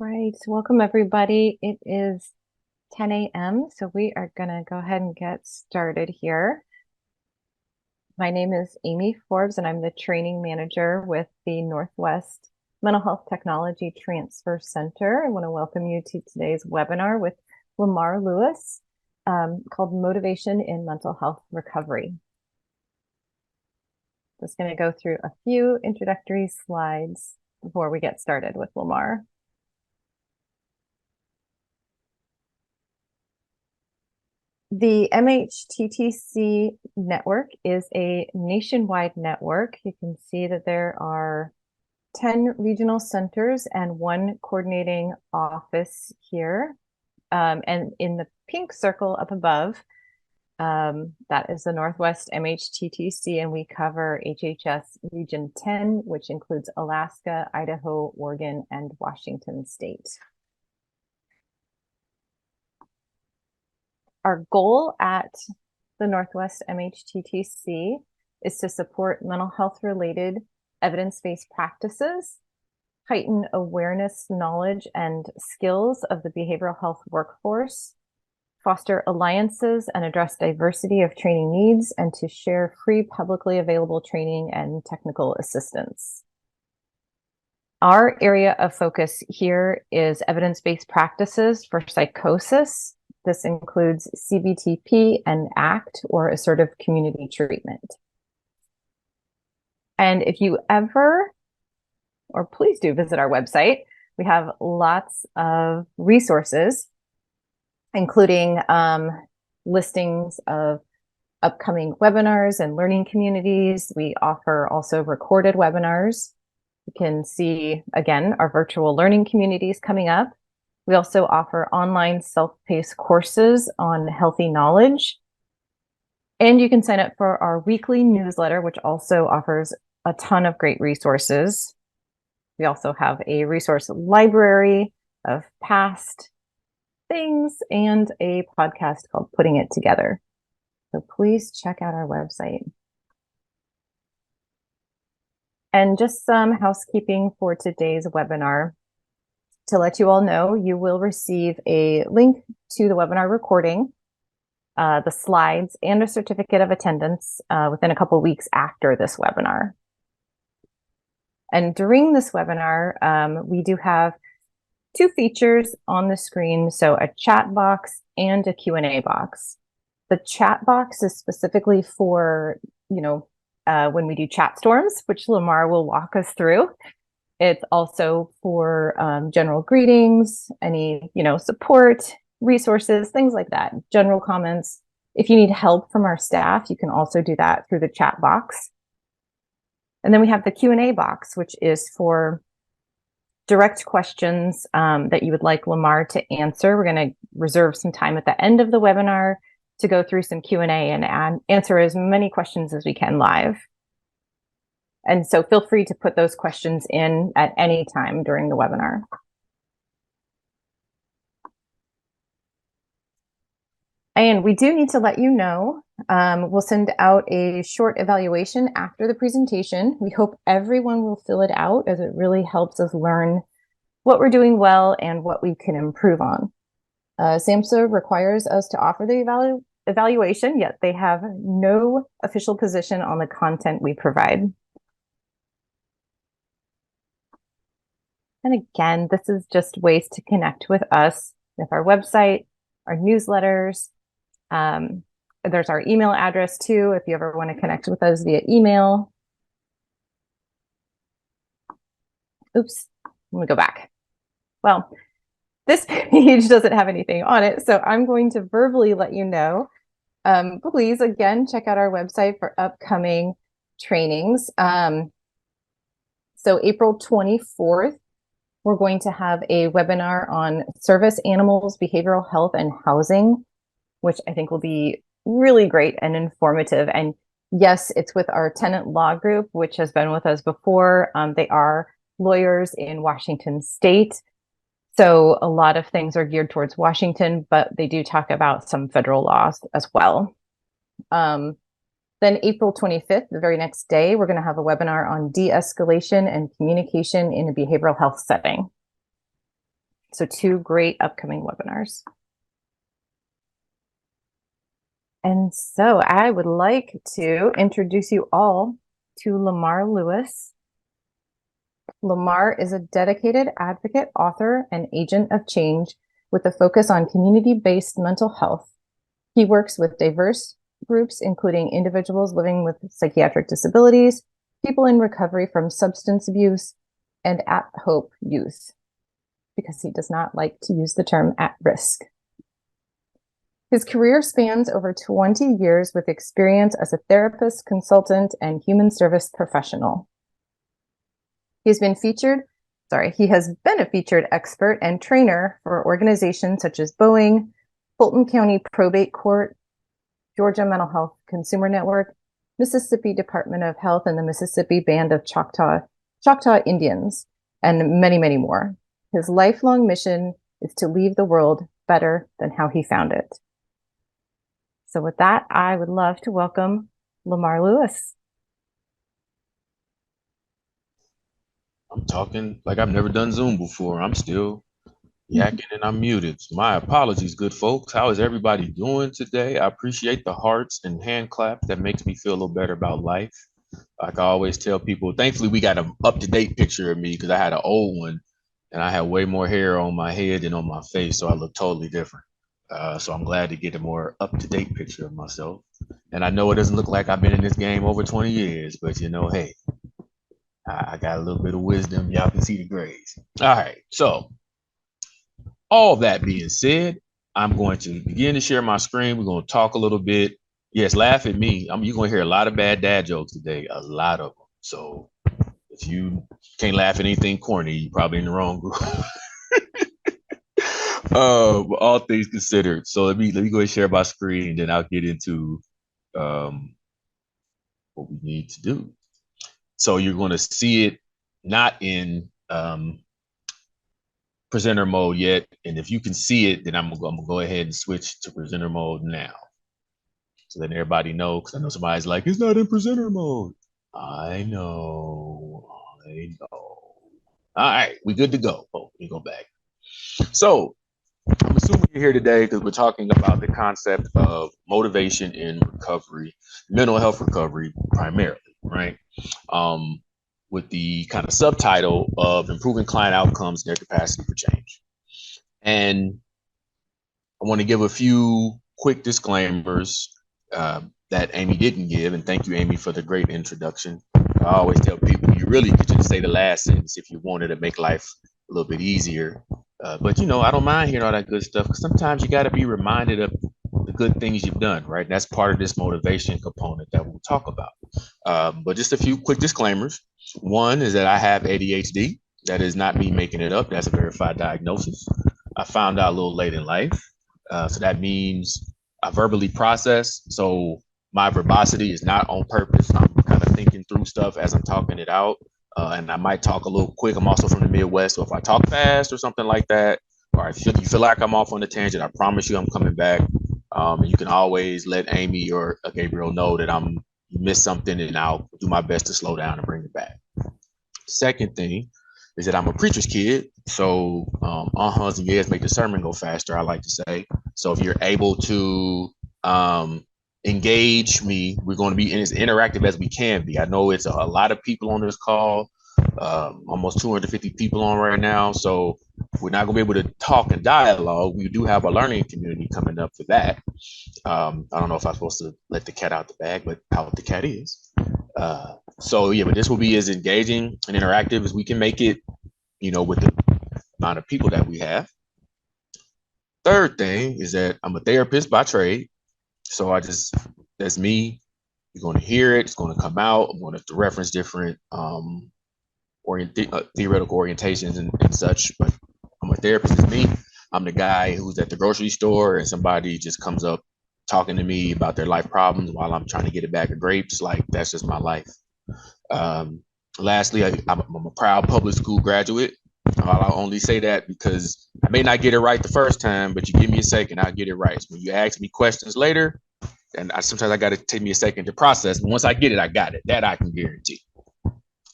Right. Welcome, everybody. It is 10 a.m., so we are going to go ahead and get started here. My name is Amy Forbes, and I'm the training manager with the Northwest Mental Health Technology Transfer Center. I want to welcome you to today's webinar with Lamarr Lewis called Motivation in Mental Health Recovery. Just going to go through a few introductory slides before we get started with Lamarr. The MHTTC network is a nationwide network. You can see that there are 10 regional centers and one coordinating office here. And in the pink circle up above, that is the Northwest MHTTC, and we cover HHS Region 10, which includes Alaska, Idaho, Oregon, and Washington State. Our goal at the Northwest MHTTC is to support mental health related evidence-based practices, heighten awareness, knowledge, and skills of the behavioral health workforce, foster alliances and address diversity of training needs, and to share free publicly available training and technical assistance. Our area of focus here is evidence-based practices for psychosis. This includes CBTP and ACT, or assertive community treatment. And if you ever, or please do visit our website, we have lots of resources, including listings of upcoming webinars and learning communities. We offer also recorded webinars. You can see, again, our virtual learning communities coming up. We also offer online self-paced courses on healthy knowledge. And you can sign up for our weekly newsletter, which also offers a ton of great resources. We also have a resource library of past things and a podcast called Putting It Together. So please check out our website. And just some housekeeping for today's webinar. To let you all know, you will receive a link to the webinar recording, the slides, and a certificate of attendance within a couple of weeks after this webinar. And during this webinar, we do have two features on the screen, so a chat box and a Q&A box. The chat box is specifically for, when we do chat storms, which Lamarr will walk us through. It's also for general greetings, any, support, resources, things like that, general comments. If you need help from our staff, you can also do that through the chat box. And then we have the Q&A box, which is for direct questions that you would like Lamarr to answer. We're going to reserve some time at the end of the webinar to go through some Q&A and answer as many questions as we can live. And so feel free to put those questions in at any time during the webinar. And we do need to let you know, we'll send out a short evaluation after the presentation. We hope everyone will fill it out, as it really helps us learn what we're doing well and what we can improve on. SAMHSA requires us to offer the evaluation, yet they have no official position on the content we provide. And again, this is just ways to connect with us with our website, our newsletters. There's our email address too, if you ever want to connect with us via email. Oops, let me go back. Well, this page doesn't have anything on it, so I'm going to verbally let you know. Please, again, check out our website for upcoming trainings. So April 24th, we're going to have a webinar on service animals, behavioral health, and housing, which I think will be really great and informative. And yes, it's with our tenant law group, which has been with us before. They are lawyers in Washington State. So a lot of things are geared towards Washington, but they do talk about some federal laws as well. Then April 25th, the very next day, we're going to have a webinar on de-escalation and communication in a behavioral health setting. So 2 great upcoming webinars. And so I would like to introduce you all to Lamarr Lewis. Lamarr is a dedicated advocate, author, and agent of change with a focus on community-based mental health. He works with diverse groups, including individuals living with psychiatric disabilities, people in recovery from substance abuse, and at-hope youth, because he does not like to use the term at risk. His career spans over 20 years with experience as a therapist, consultant, and human service professional. He has been a featured expert and trainer for organizations such as Boeing, Fulton County Probate Court, Georgia Mental Health Consumer Network, Mississippi Department of Health, and the Mississippi Band of Choctaw Indians, and many, many more. His lifelong mission is to leave the world better than how he found it. So with that, I would love to welcome Lamarr Lewis. I'm talking like I've never done Zoom before. I'm still yakking and I'm muted. My apologies, good folks. How is everybody doing today? I appreciate the hearts and hand claps. That makes me feel a little better about life. Like I always tell people, thankfully we got an up-to-date picture of me because I had an old one and I had way more hair on my head than on my face, so I look totally different. So I'm glad to get a more up-to-date picture of myself. And I know it doesn't look like I've been in this game over 20 years, but you know, hey, I got a little bit of wisdom. Y'all can see the grades. All right. So all that being said, I'm going to begin to share my screen. We're going to talk a little bit. Yes, laugh at me. You're going to hear a lot of bad dad jokes today, a lot of them. So if you can't laugh at anything corny, you're probably in the wrong group. All things considered. So let me go ahead and share my screen, and then I'll get into what we need to do. So you're going to see it not in presenter mode yet. And if you can see it, then I'm going to go ahead and switch to presenter mode now. So then everybody knows, because I know somebody's like, it's not in presenter mode. I know. All right, we good to go. Oh, let me go back. So I'm assuming you're here today because we're talking about the concept of motivation in recovery, mental health recovery primarily, right? With the kind of subtitle of improving client outcomes and their capacity for change. And I want to give a few quick disclaimers that Amy didn't give. And thank you, Amy, for the great introduction. I always tell people you really could just say the last sentence if you wanted to make life a little bit easier. But, you know, I don't mind hearing all that good stuff because sometimes you got to be reminded of the good things you've done, right? And that's part of this motivation component that we'll talk about. But just a few quick disclaimers. One is that I have ADHD. That is not me making it up. That's a verified diagnosis. I found out a little late in life. So that means I verbally process. So my verbosity is not on purpose. I'm kind of thinking through stuff as I'm talking it out. And I might talk a little quick. I'm also from the Midwest. So if I talk fast or something like that, or if you feel like I'm off on a tangent, I promise you I'm coming back. You can always let Amy or Gabriel know that you missed something, and I'll do my best to slow down and bring it back. Second thing is that I'm a preacher's kid. So and yeahs make the sermon go faster, I like to say. So if you're able to engage me, we're going to be as interactive as we can be. I know it's a lot of people on this call, almost 250 people on right now. So we're not going to be able to talk and dialogue. We do have a learning community coming up for that. I don't know if I'm supposed to let the cat out the bag, but out the cat is. So yeah, but this will be as engaging and interactive as we can make it, you know, with the amount of people that we have. Third thing is that I'm a therapist by trade. So that's me. You're going to hear it. It's going to come out. I'm going to reference different theoretical orientations and such. But I'm a therapist. It's me. I'm the guy who's at the grocery store and somebody just comes up talking to me about their life problems while I'm trying to get a bag of grapes. Like, that's just my life. Lastly, I'm a proud public school graduate. I'll only say that because I may not get it right the first time, but you give me a second, I'll get it right. So when you ask me questions later, and sometimes I got to take me a second to process. But once I get it, I got it. That I can guarantee.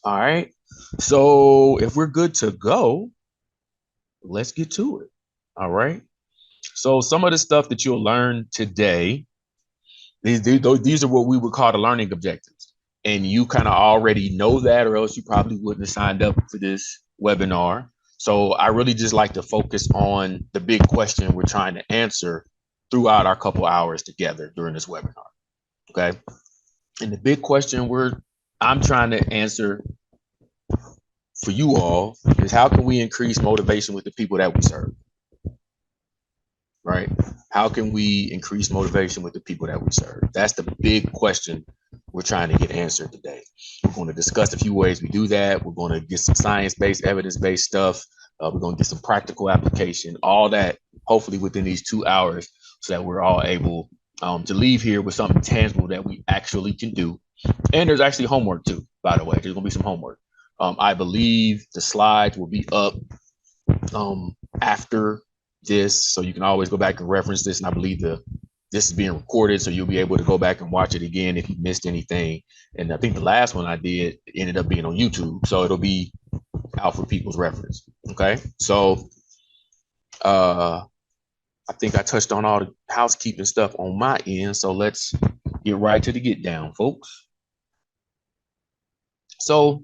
All right. So if we're good to go, let's get to it. All right. So some of the stuff that you'll learn today, these are what we would call the learning objectives. And you kind of already know that, or else you probably wouldn't have signed up for this webinar. So I really just like to focus on the big question we're trying to answer throughout our couple hours together during this webinar. Okay. And the big question I'm trying to answer for you all is, how can we increase motivation with the people that we serve? Right? How can we increase motivation with the people that we serve? That's the big question we're trying to get answered today. We're going to discuss a few ways we do that. We're going to get some science-based, evidence-based stuff. We're going to get some practical application, all that hopefully within these 2 hours, so that we're all able to leave here with something tangible that we actually can do. And there's actually homework too, by the way. There's going to be some homework. I believe the slides will be up after this, so you can always go back and reference this. And I believe this is being recorded, so you'll be able to go back and watch it again if you missed anything. And I think the last one I did ended up being on YouTube, so it'll be out for people's reference. Okay, so I think I touched on all the housekeeping stuff on my end, so let's get right to the get down, folks. So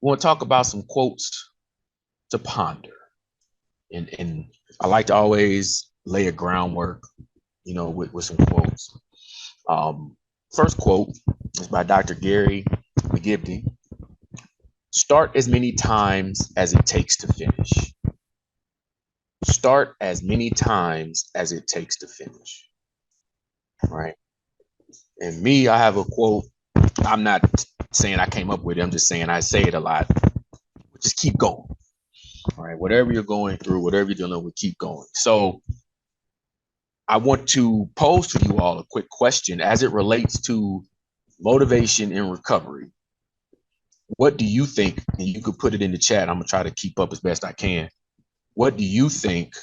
we want to talk about some quotes to ponder. And I like to always lay a groundwork, with some quotes. First quote is by Dr. Gary McGibney. Start as many times as it takes to finish. Start as many times as it takes to finish. Right? And me, I have a quote. I'm not saying I came up with it. I'm just saying I say it a lot. Just keep going. All right, whatever you're going through, whatever you're dealing with, keep going. So I want to pose to you all a quick question as it relates to motivation in recovery. What do you think? And you could put it in the chat. I'm gonna try to keep up as best I can. What do you think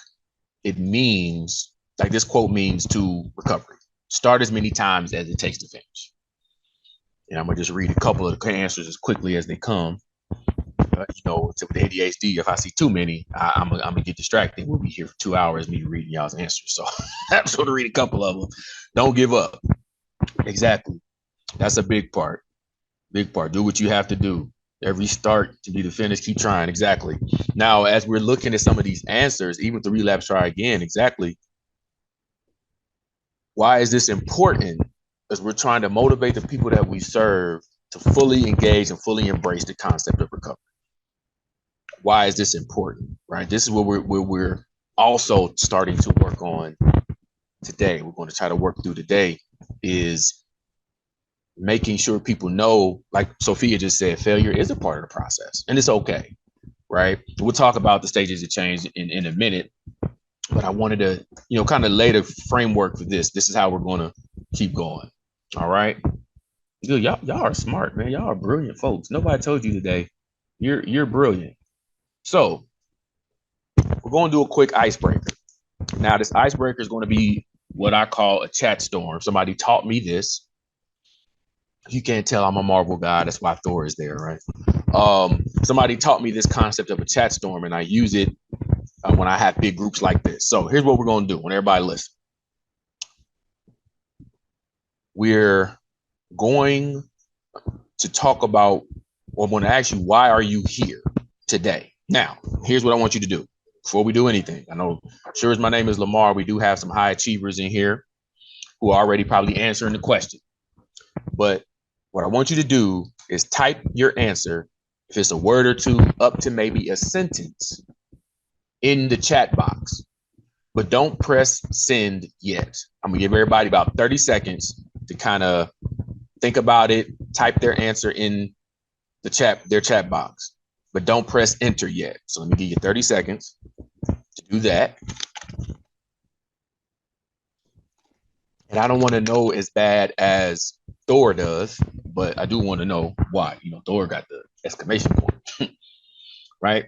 it means, like this quote means, to recovery? Start as many times as it takes to finish. And I'm gonna just read a couple of the answers as quickly as they come. With the ADHD, if I see too many, I'm gonna get distracted. We'll be here for 2 hours, me reading y'all's answers. So I'm just gonna read a couple of them. Don't give up. Exactly. That's a big part. Big part. Do what you have to do. Every start to be the finish. Keep trying. Exactly. Now, as we're looking at some of these answers, even with the relapse, try again. Exactly. Why is this important? Because we're trying to motivate the people that we serve to fully engage and fully embrace the concept of recovery. Why is this important, right? This is what we're also starting to work on today. We're going to try to work through today is making sure people know, like Sophia just said, failure is a part of the process and it's okay, right? We'll talk about the stages of change in a minute, but I wanted to, kind of lay the framework for this. This is how we're going to keep going. All right. Good. Y'all are smart, man. Y'all are brilliant folks. Nobody told you today. You're brilliant. So we're going to do a quick icebreaker. Now, this icebreaker is going to be what I call a chat storm. Somebody taught me this. You can't tell I'm a Marvel guy. That's why Thor is there, right? Somebody taught me this concept of a chat storm, and I use it when I have big groups like this. So here's what we're going to do when everybody listen. We're going to talk about, or I'm going to ask you, why are you here today? Now, here's what I want you to do before we do anything. I know, sure as my name is Lamarr, we do have some high achievers in here who are already probably answering the question. But what I want you to do is type your answer, if it's a word or two, up to maybe a sentence, in the chat box. But don't press send yet. I'm gonna give everybody about 30 seconds to kind of think about it, type their answer in their chat box. But don't press enter yet. So let me give you 30 seconds to do that. And I don't want to know as bad as Thor does, but I do want to know why. Thor got the exclamation point, right?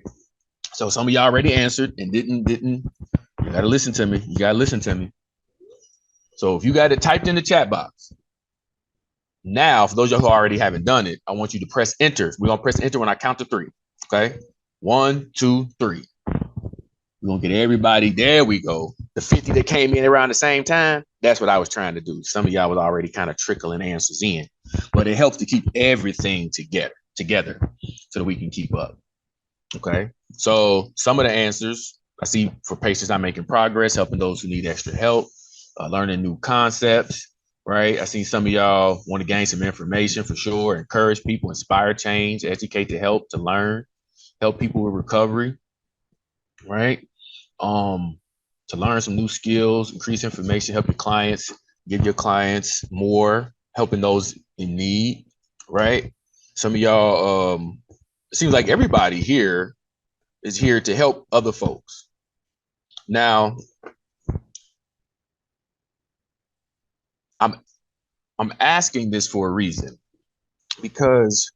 So some of y'all already answered and didn't. You got to listen to me. You got to listen to me. So if you got it typed in the chat box, now, for those of you who already haven't done it, I want you to press enter. We're going to press enter when I count to 3. Okay, 1, 2, 3. We're gonna get everybody. There we go. The 50 that came in around the same time. That's what I was trying to do. Some of y'all was already kind of trickling answers in, but it helps to keep everything together so that we can keep up. Okay. So some of the answers I see for patients not making progress, helping those who need extra help, learning new concepts, right? I see some of y'all want to gain some information for sure, encourage people, inspire change, educate to help, to learn, help people with recovery, right? To learn some new skills, increase information, help your clients, give your clients more, helping those in need, right? Some of y'all, it seems like everybody here is here to help other folks. Now, I'm asking this for a reason, because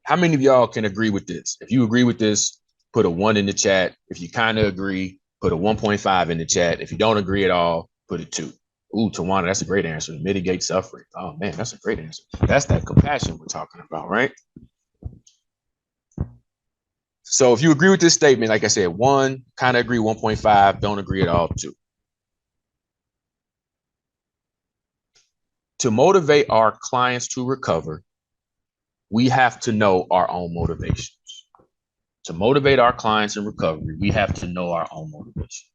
how many of y'all can agree with this? If you agree with this, put a 1 in the chat. If you kind of agree, put a 1.5 in the chat. If you don't agree at all, put a 2. Ooh, Tawana, that's a great answer. Mitigate suffering. Oh man, that's a great answer. That's that compassion we're talking about, right? So if you agree with this statement, like I said, 1, kind of agree, 1.5, don't agree at all, 2. To motivate our clients to recover, we have to know our own motivations. To motivate our clients in recovery, we have to know our own motivations.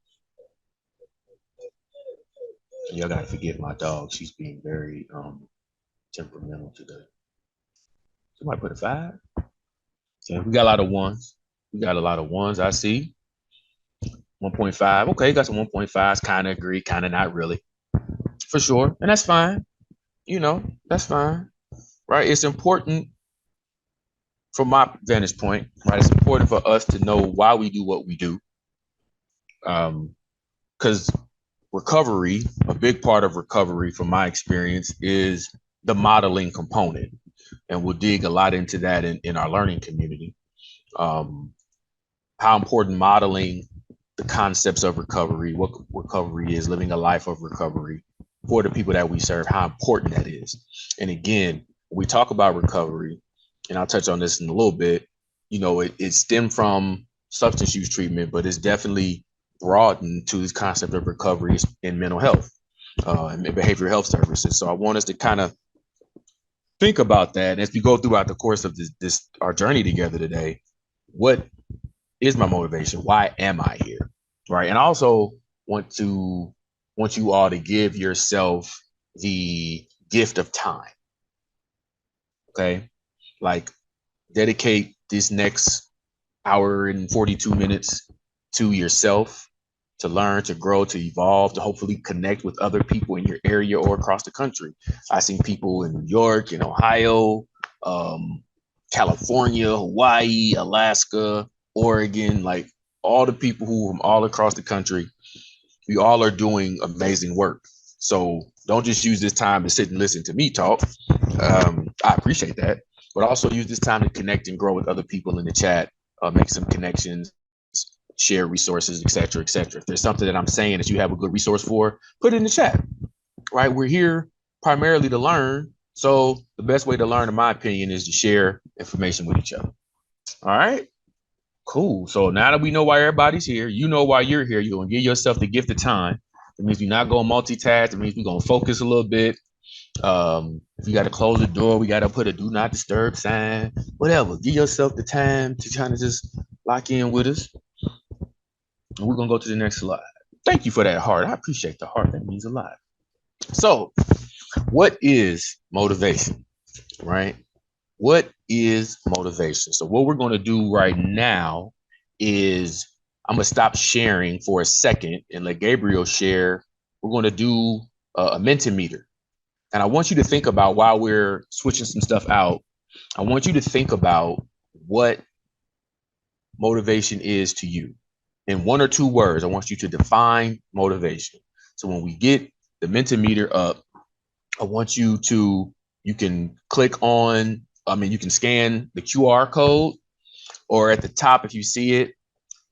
Y'all gotta forgive my dog. She's being very temperamental today. Somebody put a 5. Yeah, we got a lot of 1s. We got a lot of 1s, I see. 1.5. Okay, got some 1.5s. Kind of agree, kind of not really. For sure. And that's fine. You know, that's fine. Right? It's important from my vantage point, right? It's important for us to know why we do what we do. Because recovery, a big part of recovery from my experience is the modeling component. And we'll dig a lot into that in our learning community. How important modeling the concepts of recovery, what recovery is, living a life of recovery for the people that we serve, how important that is. And again, when we talk about recovery, and I'll touch on this in a little bit, you know, it stemmed from substance use treatment, but it's definitely broadened to this concept of recovery in mental health and behavioral health services. So I want us to kind of think about that as we go throughout the course of this our journey together today. What is my motivation? Why am I here? Right. And I also want you all to give yourself the gift of time. Okay. Like, dedicate this next hour and 42 minutes to yourself, to learn, to grow, to evolve, to hopefully connect with other people in your area or across the country. I've seen people in New York, in Ohio, California, Hawaii, Alaska, Oregon, like all the people who from all across the country. We all are doing amazing work. So don't just use this time to sit and listen to me talk. I appreciate that, but also use this time to connect and grow with other people in the chat, make some connections, share resources, et cetera, et cetera. If there's something that I'm saying that you have a good resource for, put it in the chat, right? We're here primarily to learn. So the best way to learn, in my opinion, is to share information with each other. All right, cool. So now that we know why everybody's here, you know why you're here. You're going to give yourself the gift of time. It means we're not going to multitask. It means we're going to focus a little bit. If you got to close the door, we got to put a do not disturb sign, whatever. Give yourself the time to kind of just lock in with us. And we're going to go to the next slide. Thank you for that heart. I appreciate the heart. That means a lot. So what is motivation, right? What is motivation? So what we're going to do right now is I'm going to stop sharing for a second and let Gabriel share. We're going to do a Mentimeter. And I want you to think about, while we're switching some stuff out, I want you to think about what motivation is to you. In 1 or 2 words, I want you to define motivation. So when we get the Mentimeter up, I want you can click on, you can scan the QR code, or at the top, if you see it,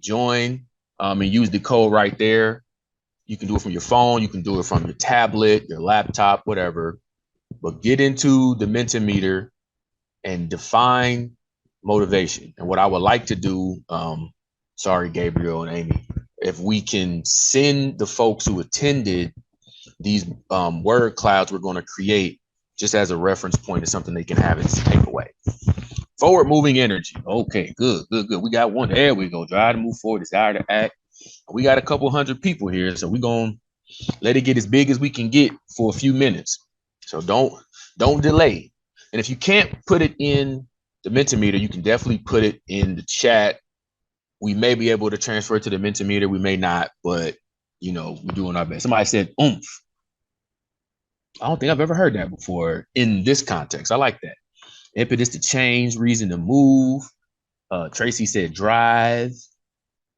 join and use the code right there. You can do it from your phone. You can do it from your tablet, your laptop, whatever. But get into the Mentimeter and define motivation. And what I would like to do, sorry, Gabriel and Amy, if we can send the folks who attended these word clouds we're going to create just as a reference point is something they can have as a takeaway. Forward moving energy. Okay, good. We got one. There we go. Drive to move forward, desire to act. We got a couple hundred people here, so we're going to let it get as big as we can get for a few minutes. So don't delay. And if you can't put it in the Mentimeter, you can definitely put it in the chat. We may be able to transfer it to the Mentimeter. We may not, but we're doing our best. Somebody said oomph. I don't think I've ever heard that before in this context. I like that. Impetus to change, reason to move. Tracy said drive,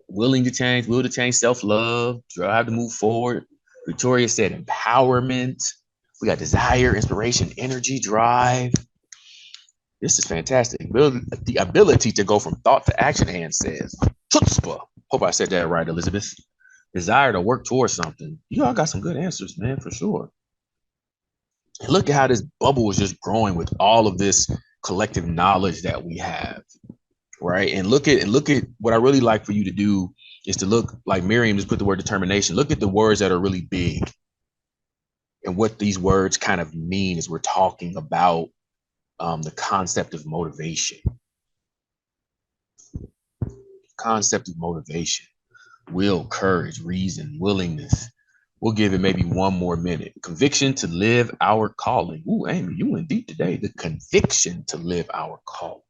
willing to change, will to change, self-love, drive to move forward. Victoria said empowerment. We got desire, inspiration, energy, drive. This is fantastic. The ability to go from thought to action, Ann says. Chutzpah. Hope I said that right, Elizabeth. Desire to work towards something. You all got some good answers, man, for sure. And look at how this bubble is just growing with all of this collective knowledge that we have, right? And look at what I really like for you to do is to look, like Miriam just put the word determination. Look at the words that are really big and what these words kind of mean as we're talking about the concept of motivation. Concept of motivation, will, courage, reason, willingness. We'll give it maybe one more minute. Conviction to live our calling. Ooh, Amy, you went deep today. The conviction to live our calling.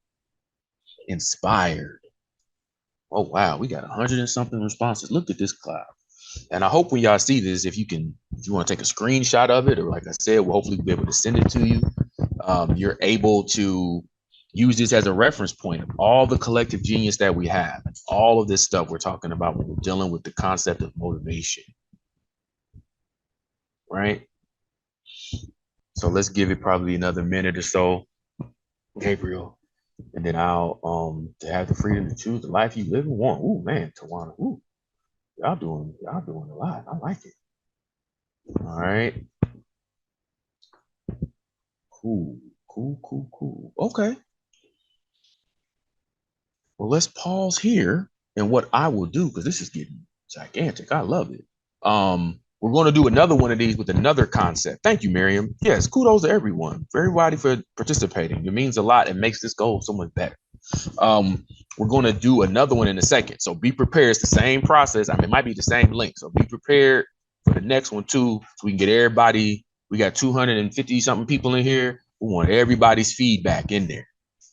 Inspired. Oh, wow. We got 100 and something responses. Look at this cloud. And I hope when y'all see this, if you want to take a screenshot of it, or like I said, we'll hopefully be able to send it to you. You're able to use this as a reference point of all the collective genius that we have, and all of this stuff we're talking about when we're dealing with the concept of motivation. Right? So let's give it probably another minute or so, Gabriel, and then I'll to have the freedom to choose the life you live and want. Ooh, man, Tawana. Ooh, y'all doing a lot. I like it. All right. Cool. Okay. Well, let's pause here, and what I will do, because this is getting gigantic. I love it. We're going to do another one of these with another concept. Thank you, Miriam. Yes, kudos to everyone. For everybody for participating. It means a lot and makes this goal so much better. We're going to do another one in a second. So be prepared. It's the same process. I mean, it might be the same link. So be prepared for the next one too, so we can get everybody. We got 250 something people in here. We want everybody's feedback in there.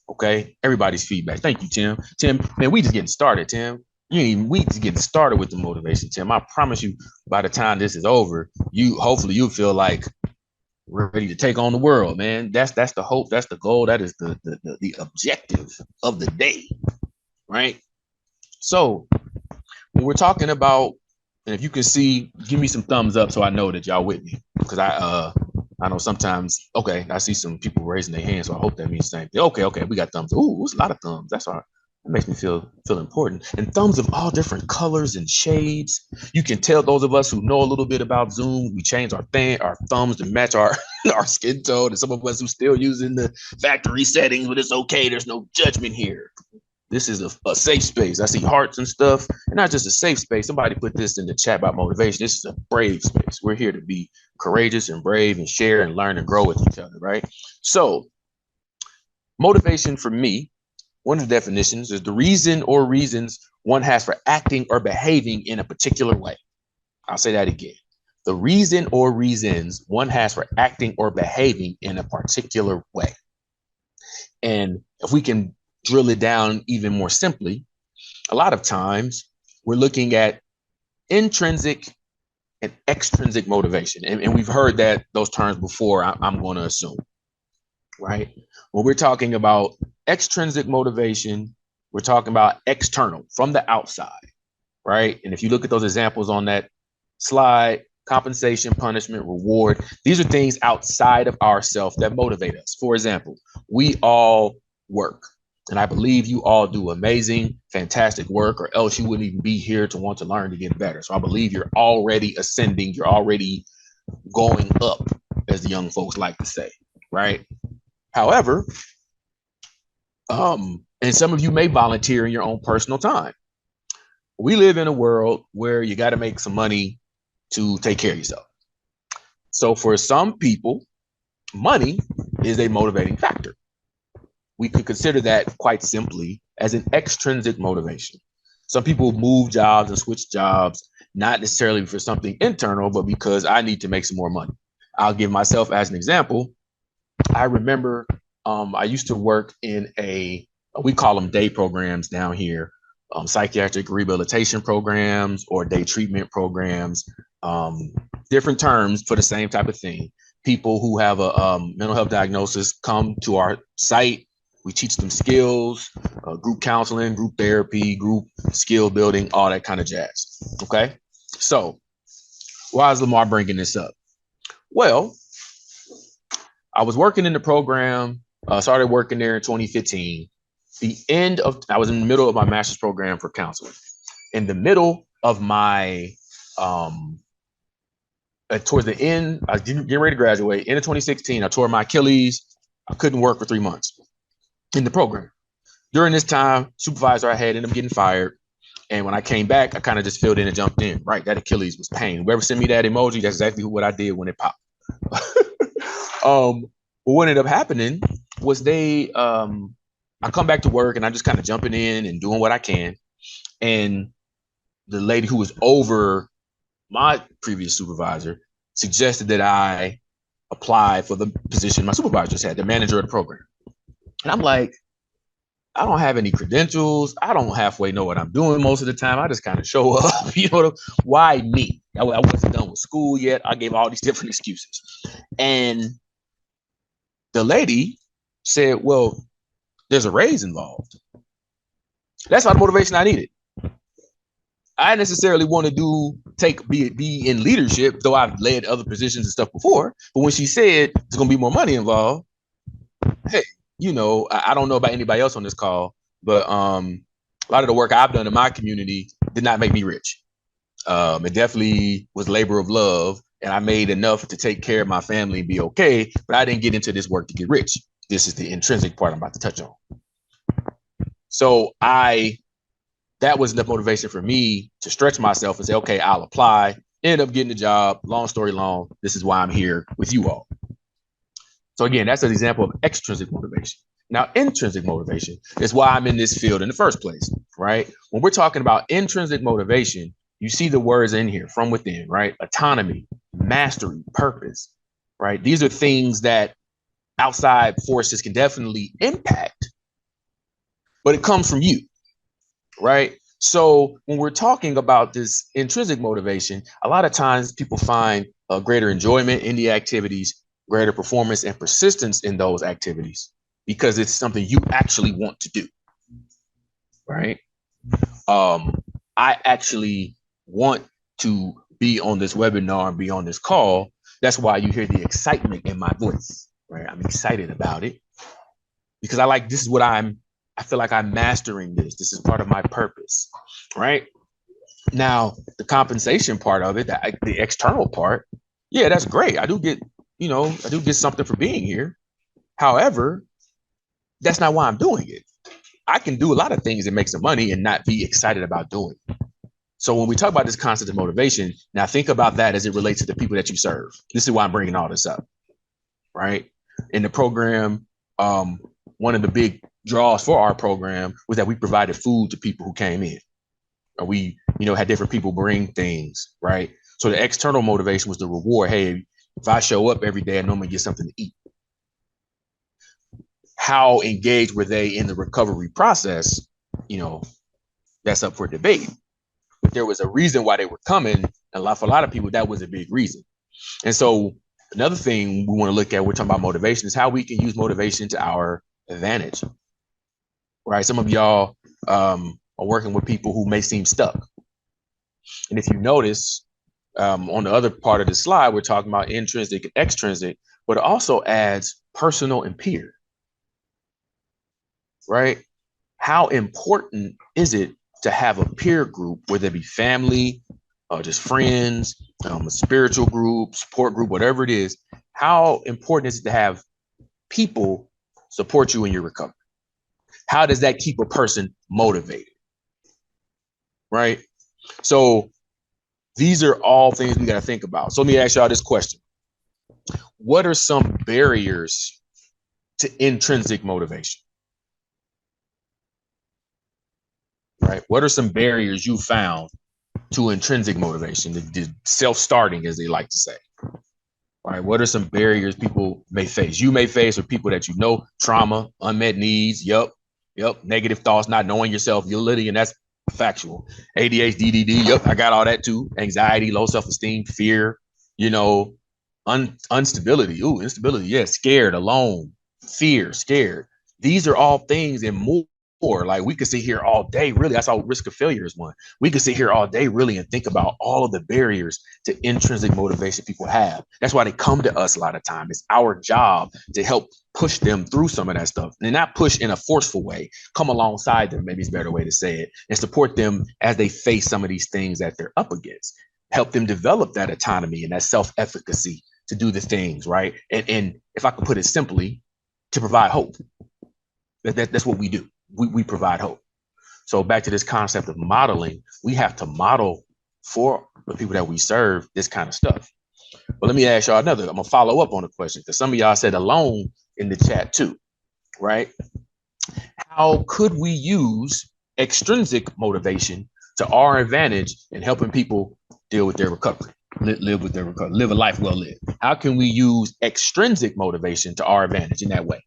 Okay, everybody's feedback. Thank you, Tim. Tim, man, we just getting started, Tim. We just getting started with the motivation, Tim. I promise you, by the time this is over, hopefully you'll feel like we're ready to take on the world, man. That's the hope. That's the goal. That is the objective of the day, right? So when we're talking about, and if you can see, give me some thumbs up so I know that y'all with me, because I know sometimes, okay, I see some people raising their hands, so I hope that means the same thing. Okay, we got thumbs. Ooh, there's a lot of thumbs. That's all right. That makes me feel important. And thumbs of all different colors and shades. You can tell those of us who know a little bit about Zoom, we change our thumbs to match our skin tone. And some of us who still using the factory settings, but it's okay. There's no judgment here. This is a safe space. I see hearts and stuff, and not just a safe space. Somebody put this in the chat about motivation. This is a brave space. We're here to be courageous and brave and share and learn and grow with each other, right? So motivation for me, one of the definitions is the reason or reasons one has for acting or behaving in a particular way. I'll say that again. The reason or reasons one has for acting or behaving in a particular way. And if we can drill it down even more simply, a lot of times we're looking at intrinsic and extrinsic motivation. And we've heard those terms before, I'm going to assume, right? When we're talking about extrinsic motivation, we're talking about external, from the outside, right? And if you look at those examples on that slide, compensation, punishment, reward, these are things outside of ourselves that motivate us. For example, we all work. And I believe you all do amazing, fantastic work, or else you wouldn't even be here to want to learn to get better. So I believe you're already ascending. You're already going up, as the young folks like to say, right? However, and some of you may volunteer in your own personal time. we live in a world where you got to make some money to take care of yourself. So for some people, money is a motivating factor. We could consider that quite simply as an extrinsic motivation. Some people move jobs and switch jobs, not necessarily for something internal, but because I need to make some more money. I'll give myself as an example. I remember I used to work in we call them day programs down here, psychiatric rehabilitation programs or day treatment programs, different terms for the same type of thing. People who have a mental health diagnosis come to our site. We teach them skills, group counseling, group therapy, group skill building, all that kind of jazz. Okay. So why is Lamarr bringing this up? Well, I was working in the program, started working there in 2015. I was in the middle of my master's program for counseling. In the middle of my, towards the end, I was getting ready to graduate. End of 2016, I tore my Achilles. I couldn't work for 3 months in the program. During this time, supervisor I had ended up getting fired. And when I came back, I kind of just filled in and jumped in, right? That Achilles was pain. Whoever sent me that emoji, that's exactly what I did when it popped. But what ended up happening was I come back to work and I'm just kind of jumping in and doing what I can. And the lady who was over my previous supervisor suggested that I apply for the position my supervisor just had, the manager of the program. And I'm like, I don't have any credentials. I don't halfway know what I'm doing most of the time. I just kind of show up. Why me? I wasn't done with school yet. I gave all these different excuses. And the lady said, well, there's a raise involved. That's not the motivation I needed. I necessarily want to be in leadership, though I've led other positions and stuff before. But when she said there's going to be more money involved, hey, I don't know about anybody else on this call, but a lot of the work I've done in my community did not make me rich. It definitely was labor of love, and I made enough to take care of my family and be okay, but I didn't get into this work to get rich. This is the intrinsic part I'm about to touch on. So that was enough motivation for me to stretch myself and say, okay, I'll apply, end up getting the job. Long story long, this is why I'm here with you all. So again, that's an example of extrinsic motivation. Now, intrinsic motivation is why I'm in this field in the first place, right? When we're talking about intrinsic motivation, you see the words in here, from within, right? Autonomy, mastery, purpose, right? These are things that outside forces can definitely impact, but it comes from you, right? So when we're talking about this intrinsic motivation, a lot of times people find a greater enjoyment in the activities, greater performance and persistence in those activities because it's something you actually want to do, right? I actually want to be on this webinar and be on this call. That's why you hear the excitement in my voice, right? I'm excited about it because this is what I feel like I'm mastering this. This is part of my purpose, right? Now, the compensation part of it, the external part, yeah, that's great. I do get something for being here. However, that's not why I'm doing it. I can do a lot of things that make some money and not be excited about doing it. So when we talk about this concept of motivation, now think about that as it relates to the people that you serve. This is why I'm bringing all this up, right? In the program, one of the big draws for our program was that we provided food to people who came in. Or we, had different people bring things, right? So the external motivation was the reward. Hey, if I show up every day, I know I'm gonna get something to eat. How engaged were they in the recovery process? That's up for debate. But there was a reason why they were coming. And for a lot of people, that was a big reason. And so another thing we want to look at, we're talking about motivation, is how we can use motivation to our advantage. Right? Some of y'all are working with people who may seem stuck. And if you notice, on the other part of the slide, we're talking about intrinsic and extrinsic, but it also adds personal and peer. Right? How important is it to have a peer group, whether it be family, just friends, a spiritual group, support group, whatever it is? How important is it to have people support you in your recovery? How does that keep a person motivated? Right? So these are all things we got to think about. So let me ask y'all this question. What are some barriers to intrinsic motivation? Right? What are some barriers you found to intrinsic motivation, the self-starting, as they like to say? Right? What are some barriers people may face? You may face, or people that you know, trauma, unmet needs, negative thoughts, not knowing yourself, validity, and that's factual. ADHD, DD, I got all that too. Anxiety, low self-esteem, fear, instability, instability, scared, alone, fear, scared. These are all things and more. Like we could sit here all day, really. That's how risk of failure is one. We could sit here all day, really, and think about all of the barriers to intrinsic motivation people have. That's why they come to us a lot of time. It's our job to help push them through some of that stuff, and not push in a forceful way. Come alongside them, maybe it's a better way to say it, and support them as they face some of these things that they're up against. Help them develop that autonomy and that self-efficacy to do the things, right? And if I could put it simply, to provide hope. That's what we do. We provide hope. So back to this concept of modeling, we have to model for the people that we serve this kind of stuff. But let me ask y'all another. I'm gonna follow up on the question, because some of y'all said alone in the chat too, right? How could we use extrinsic motivation to our advantage in helping people deal with their recovery, live with their recovery, live a life well lived? How can we use extrinsic motivation to our advantage in that way?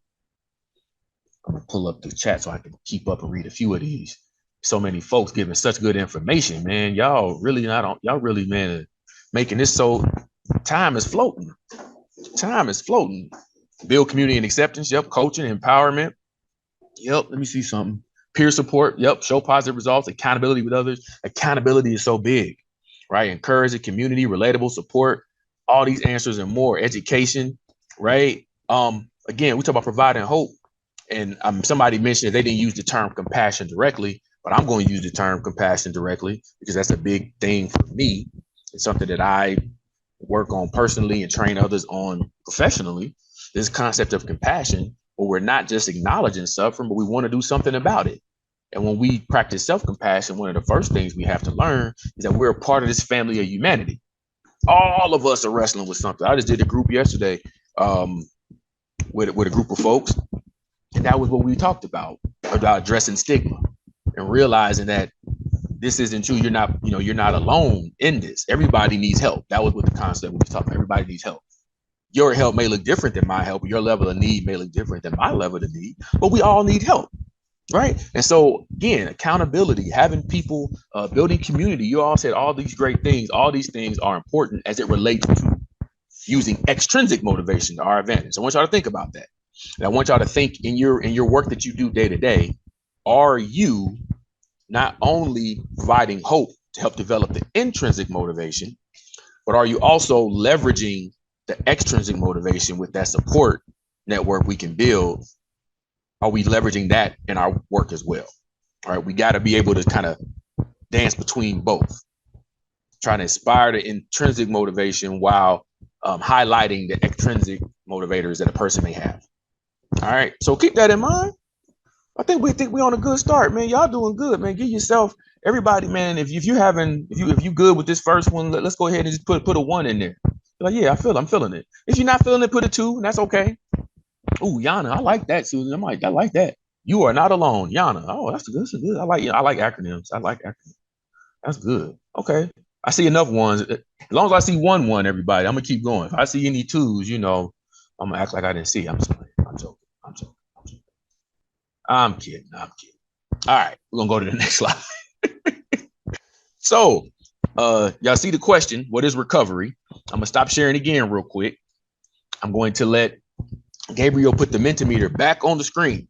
I'm gonna pull up the chat so I can keep up and read a few of these. So many folks giving such good information, man. Y'all really man, making this so time is floating. Time is floating. Build community and acceptance. Yep. Coaching, empowerment. Yep. Let me see something. Peer support. Yep. Show positive results. Accountability with others. Accountability is so big, right? Encourage the community, relatable support. All these answers and more. Education, right? Again, we talk about providing hope. And somebody mentioned that they didn't use the term compassion directly, but I'm going to use the term compassion directly because that's a big thing for me. It's something that I work on personally and train others on professionally. This concept of compassion, where we're not just acknowledging suffering, but we want to do something about it. And when we practice self-compassion, one of the first things we have to learn is that we're a part of this family of humanity. All of us are wrestling with something. I just did a group yesterday with a group of folks. And that was what we talked about addressing stigma and realizing that this isn't true. You're not alone in this. Everybody needs help. That was what the concept we was talking about. Everybody needs help. Your help may look different than my help. Your level of need may look different than my level of need, but we all need help, right? And so again, accountability, having people, building community. You all said all these great things. All these things are important as it relates to using extrinsic motivation to our advantage. I want y'all to think about that. And I want y'all to think in your work that you do day to day, are you not only providing hope to help develop the intrinsic motivation, but are you also leveraging the extrinsic motivation with that support network we can build? Are we leveraging that in our work as well? All right, we got to be able to kind of dance between both, trying to inspire the intrinsic motivation while highlighting the extrinsic motivators that a person may have. All right, so keep that in mind. I think we on a good start, man. Y'all doing good, man. Give yourself, everybody, man. If you good with this first one, let's go ahead and just put a 1 in there. Like, yeah, I'm feeling it. If you're not feeling it, put a 2, and that's okay. Ooh, Yana, I like that, Susan. I like that. You are not alone, Yana. Oh, that's good. I like acronyms. I like acronyms. That's good. Okay, I see enough ones. As long as I see one, everybody, I'm gonna keep going. If I see any 2s, I'm gonna act like I didn't see. I'm joking. I'm kidding. All right, we're gonna go to the next slide. So, y'all see the question, what is recovery? I'm gonna stop sharing again real quick. I'm going to let Gabriel put the Mentimeter back on the screen.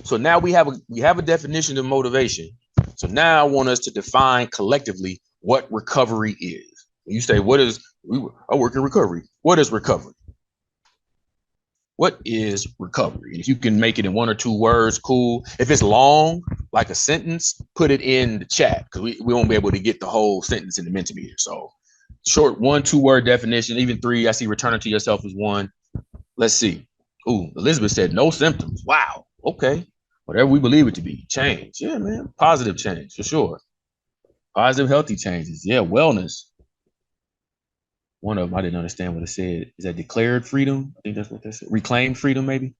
So now we have a definition of motivation. So now I want us to define collectively what recovery is. You say, I work in recovery. What is recovery? What is recovery? If you can make it in 1 or 2 words, cool. If it's long, like a sentence, put it in the chat, because we won't be able to get the whole sentence in the Mentimeter. So short 1-2 word definition, even 3. I see returning to yourself is 1. Let's see. Ooh, Elizabeth said no symptoms. Wow. Okay. Whatever we believe it to be. Change. Yeah, man. Positive change for sure. Positive, healthy changes. Yeah, wellness. One of them, I didn't understand what it said. Is that declared freedom? I think that's what that said. Reclaimed freedom, maybe.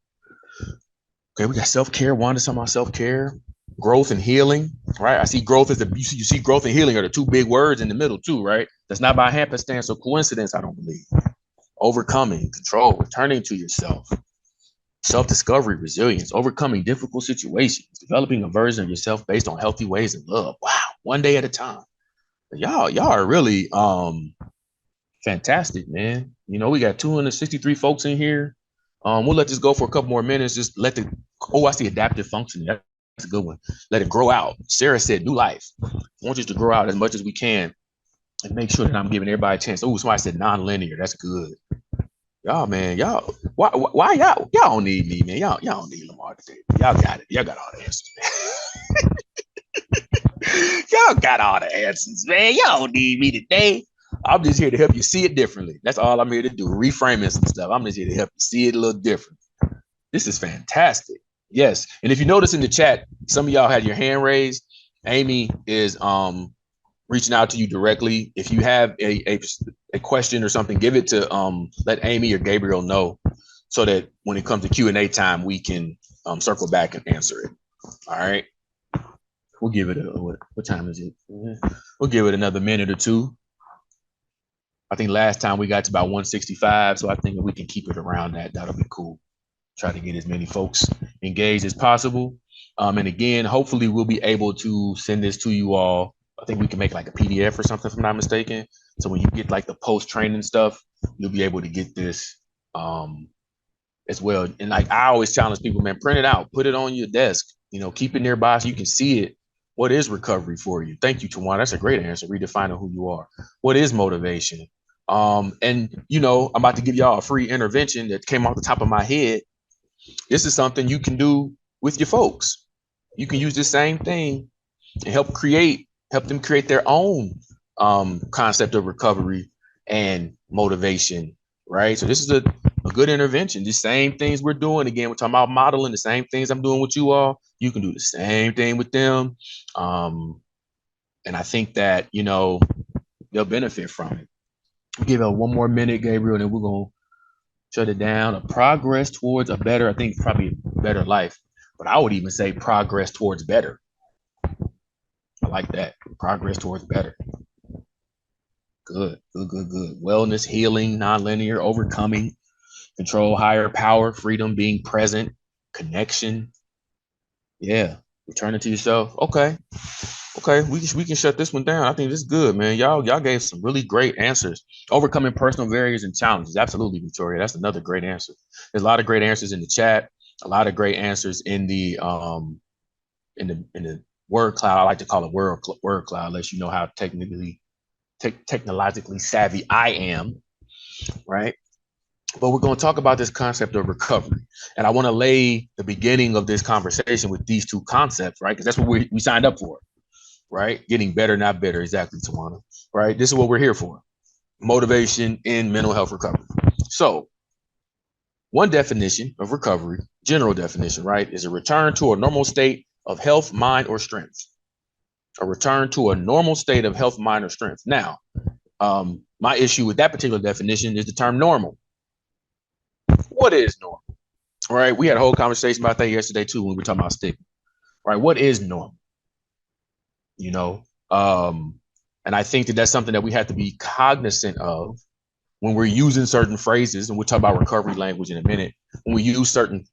Okay, we got self-care. Wanda's talking about self-care, growth and healing, right? I see growth as you see growth and healing are the two big words in the middle too, right? That's not by happenstance or coincidence, I don't believe. Overcoming, control, returning to yourself, self-discovery, resilience, overcoming difficult situations, developing a version of yourself based on healthy ways of love. Wow, one day at a time. Y'all are really fantastic, man. You know, we got 263 folks in here. We'll let this go for a couple more minutes. Just let the I see adaptive functioning. That's a good one. Let it grow out. Sarah said, "New life." I want you to grow out as much as we can and make sure that I'm giving everybody a chance. Oh, somebody said non-linear. That's good. Y'all, man, y'all, why y'all don't need me, man? Y'all don't need Lamarr today. Y'all got it. Y'all got all the answers, man. Y'all got all the answers, man. Y'all don't need me today. I'm just here to help you see it differently. That's all I'm here to do. Reframing some stuff. I'm just here to help you see it a little different. This is fantastic. Yes. And if you notice in the chat, some of y'all had your hand raised. Amy is reaching out to you directly. If you have a question or something, give it to let Amy or Gabriel know so that when it comes to Q&A time, we can circle back and answer it. All right. We'll give it what time is it? We'll give it another minute or two. I think last time we got to about 165, so I think if we can keep it around that, that'll be cool. Try to get as many folks engaged as possible. And again, hopefully we'll be able to send this to you all. I think we can make like a PDF or something, if I'm not mistaken. So when you get like the post-training stuff, you'll be able to get this as well. And like I always challenge people, man, print it out, put it on your desk, you know, keep it nearby so you can see it. What is recovery for you? Thank you, Tawana. That's a great answer. Redefining who you are. What is motivation? And you know, I'm about to give y'all a free intervention that came off the top of my head. This is something you can do with your folks. You can use the same thing and help them create their own concept of recovery and motivation, right? So this is a good intervention. The same things we're doing. Again, we're talking about modeling the same things I'm doing with you all. You can do the same thing with them. And I think that, you know, they'll benefit from it. Give it one more minute, Gabriel, and then we're going to shut it down. A progress towards a better, I think probably better life. But I would even say progress towards better. I like that. Progress towards better. Good. Wellness, healing, nonlinear, overcoming, control, higher power, freedom, being present, connection. Yeah. Returning to yourself. Okay. We can shut this one down. I think this is good, man. Y'all gave some really great answers. Overcoming personal barriers and challenges. Absolutely, Victoria. That's another great answer. There's a lot of great answers in the chat. A lot of great answers in the word cloud. I like to call it word cloud, unless you know how technologically savvy I am, right? But we're going to talk about this concept of recovery. And I want to lay the beginning of this conversation with these two concepts, right? Because that's what we signed up for, right? Getting better, not bitter. Exactly, Tawana, right? This is what we're here for. Motivation in mental health recovery. So one definition of recovery, general definition, right, is a return to a normal state of health, mind, or strength. A return to a normal state of health, mind, or strength. Now, my issue with that particular definition is the term normal. What is normal? All right, we had a whole conversation about that yesterday too when we were talking about stigma. Right, what is normal? You know, and I think that that's something that we have to be cognizant of when we're using certain phrases, and we'll talk about recovery language in a minute. When we use certain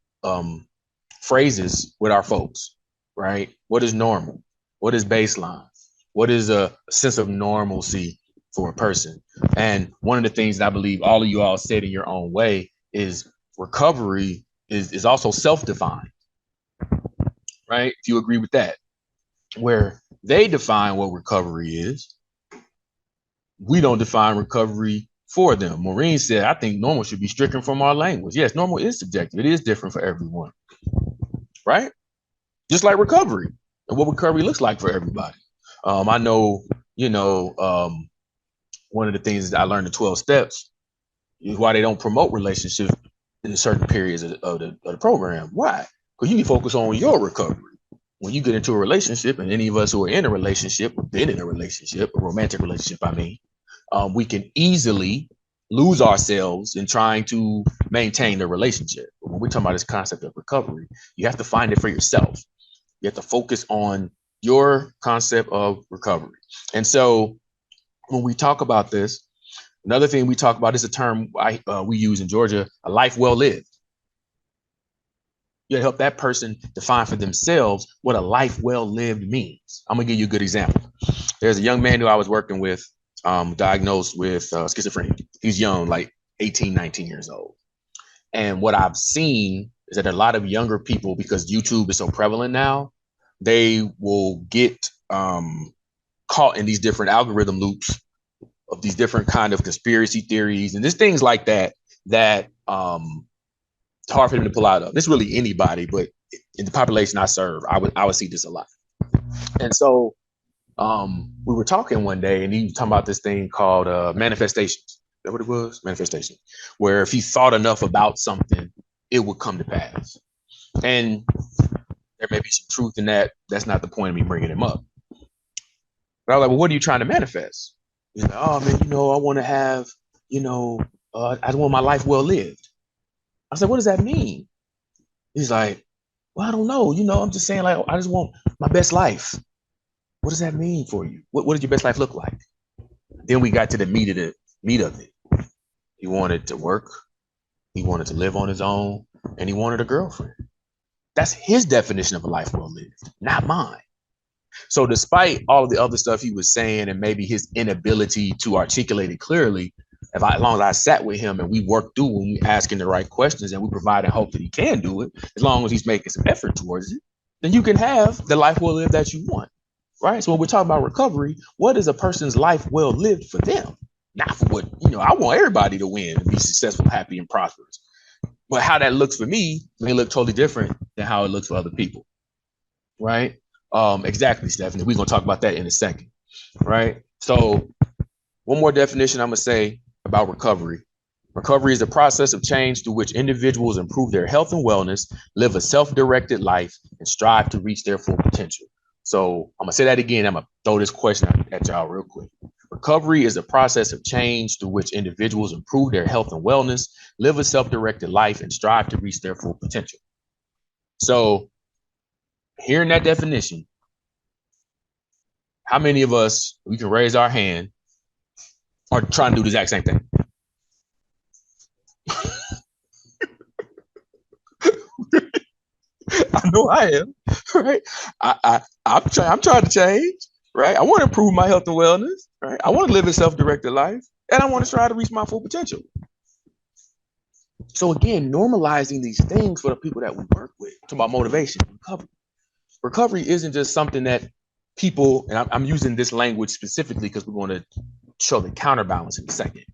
phrases with our folks, right? What is normal? What is baseline? What is a sense of normalcy for a person? And one of the things that I believe all of you all said in your own way is recovery is also self-defined, right? If you agree with that, where they define what recovery is, we don't define recovery for them. Maureen said, I think normal should be stricken from our language. Yes, normal is subjective. It is different for everyone, right? Just like recovery and what recovery looks like for everybody. I know, you know, one of the things that I learned in 12 steps is why they don't promote relationships in certain periods of the program. Why? Because you need to focus on your recovery. when you get into a relationship, and any of us who are in a relationship, been in a relationship, a romantic relationship, we can easily lose ourselves in trying to maintain the relationship. But when we're talking about this concept of recovery, you have to find it for yourself. You have to focus on your concept of recovery. And so when we talk about this, another thing we talk about is a term we use in Georgia, a life well lived. You help that person define for themselves what a life well lived means. I'm gonna give you a good example. There's a young man who I was working with, diagnosed with schizophrenia. He's young, like 18, 19 years old. And what I've seen is that a lot of younger people, because YouTube is so prevalent now, they will get caught in these different algorithm loops of these different kind of conspiracy theories and there's things like that it's hard for them to pull out of. This really anybody, but in the population I serve, I would see this a lot. And so we were talking one day, and he was talking about this thing called manifestations. Is that what it was? Manifestation, where if he thought enough about something, it would come to pass. And there may be some truth in that. That's not the point of me bringing him up. But I was like, well, what are you trying to manifest? He's like, oh man, I want to have, I just want my life well lived. I said, what does that mean? He's like, well, I don't know. I'm just saying, like, I just want my best life. What does that mean for you? What does your best life look like? Then we got to the meat of it. He wanted to work. He wanted to live on his own, and he wanted a girlfriend. That's his definition of a life well lived, not mine. So despite all of the other stuff he was saying and maybe his inability to articulate it clearly, as long as I sat with him and we worked through when we asking the right questions and we provided hope that he can do it, as long as he's making some effort towards it, then you can have the life well lived that you want, right? So when we're talking about recovery, what is a person's life well lived for them? Not for what, I want everybody to win and be successful, happy, and prosperous. But how that looks for me may look totally different than how it looks for other people, right? Exactly, Stephanie. We're going to talk about that in a second, right? So one more definition I'm going to say about recovery. Recovery is the process of change through which individuals improve their health and wellness, live a self-directed life, and strive to reach their full potential. So I'm going to say that again. I'm going to throw this question at y'all real quick. Recovery is a process of change through which individuals improve their health and wellness, live a self-directed life, and strive to reach their full potential. So hearing that definition, how many of us, we can raise our hand, are trying to do the exact same thing? I know I am, right? I'm trying to change, right? I want to improve my health and wellness, right? I want to live a self-directed life, and I want to try to reach my full potential. So again, normalizing these things for the people that we work with. Talk about motivation, recovery. Recovery isn't just something that people, and I'm using this language specifically because we're going to show the counterbalance in a second.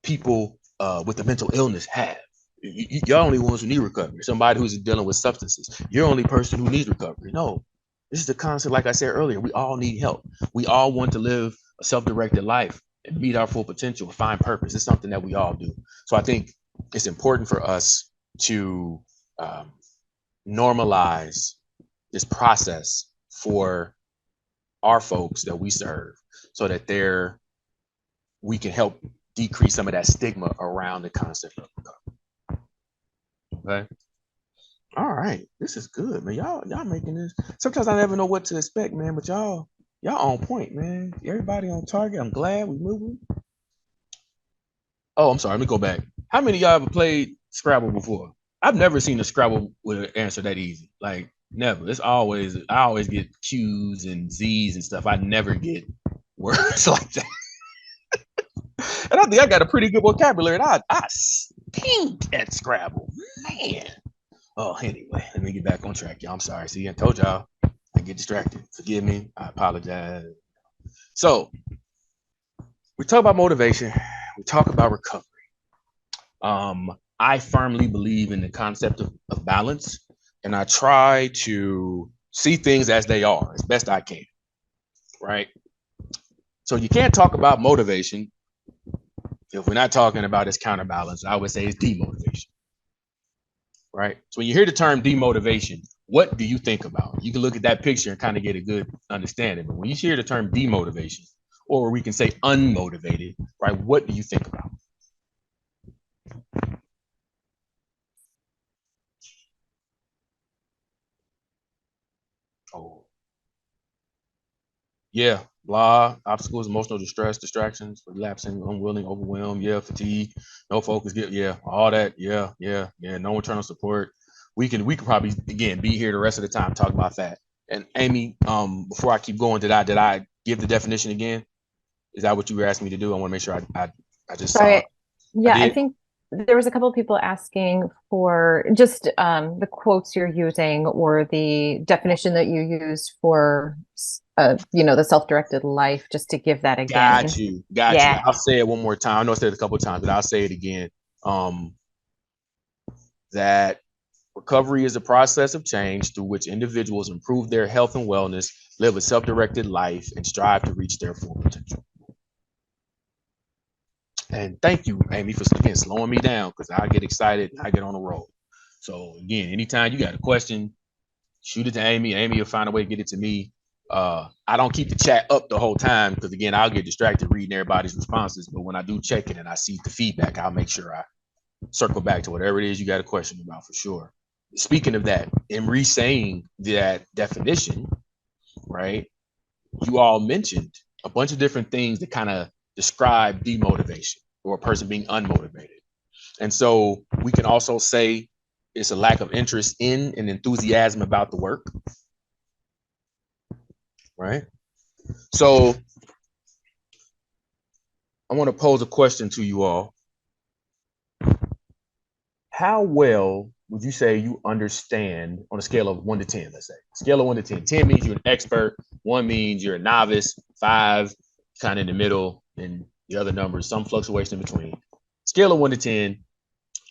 People with a mental illness have. You're only ones who need recovery. Somebody who's dealing with substances, you're the only person who needs recovery. No, this is the concept. Like I said earlier, we all need help. We all want to live a self-directed life and meet our full potential, find purpose. It's something that we all do. So I think it's important for us to normalize this process for our folks that we serve, so that we can help decrease some of that stigma around the concept of recovery. Okay. All right. This is good, man. Y'all making this. Sometimes I never know what to expect, man, but y'all on point, man. Everybody on target. I'm glad we moving. Oh, I'm sorry. Let me go back. How many of y'all ever played Scrabble before? I've never seen a Scrabble with an answer that easy. Like, never. I always get Q's and Z's and stuff. I never get words like that. And I think I got a pretty good vocabulary. And I stink at Scrabble, man. Oh, anyway, let me get back on track, y'all. I'm sorry. See, I told y'all I get distracted. Forgive me. I apologize. So we talk about motivation. We talk about recovery. I firmly believe in the concept of balance, and I try to see things as they are as best I can, right? So you can't talk about motivation if we're not talking about its counterbalance. I would say it's demotivation, right? So when you hear the term demotivation, what do you think about? You can look at that picture and kind of get a good understanding. But when you hear the term demotivation, or we can say unmotivated, right? What do you think about? Oh, yeah, blah, obstacles, emotional distress, distractions, relapsing, unwilling, overwhelmed, yeah, fatigue, no focus, yeah, all that, yeah, no internal support. We can probably again be here the rest of the time talk about that. And Amy, before I keep going, did I give the definition again? Is that what you were asking me to do? I want to make sure I just saw. Sorry. Yeah, I think there was a couple of people asking for just the quotes you're using or the definition that you used for, the self-directed life, just to give that again. Got you. Yeah. I'll say it one more time. I know I said it a couple of times, but I'll say it again. That recovery is a process of change through which individuals improve their health and wellness, live a self-directed life, and strive to reach their full potential. And thank you, Amy, for again slowing me down, because I get excited and I get on the roll. So again, anytime you got a question, shoot it to Amy. Amy will find a way to get it to me. I don't keep the chat up the whole time because again, I'll get distracted reading everybody's responses. But when I do check it and I see the feedback, I'll make sure I circle back to whatever it is you got a question about for sure. Speaking of that, in re-saying that definition, right? You all mentioned a bunch of different things that kind of describe demotivation or a person being unmotivated. And so we can also say it's a lack of interest in and enthusiasm about the work, right? So I want to pose a question to you all. How well would you say you understand on a scale of 1 to 10, let's say? Scale of 1 to 10. 10 means you're an expert, 1 means you're a novice, 5 kind of in the middle, and the other numbers, some fluctuation in between. Scale of 1 to 10,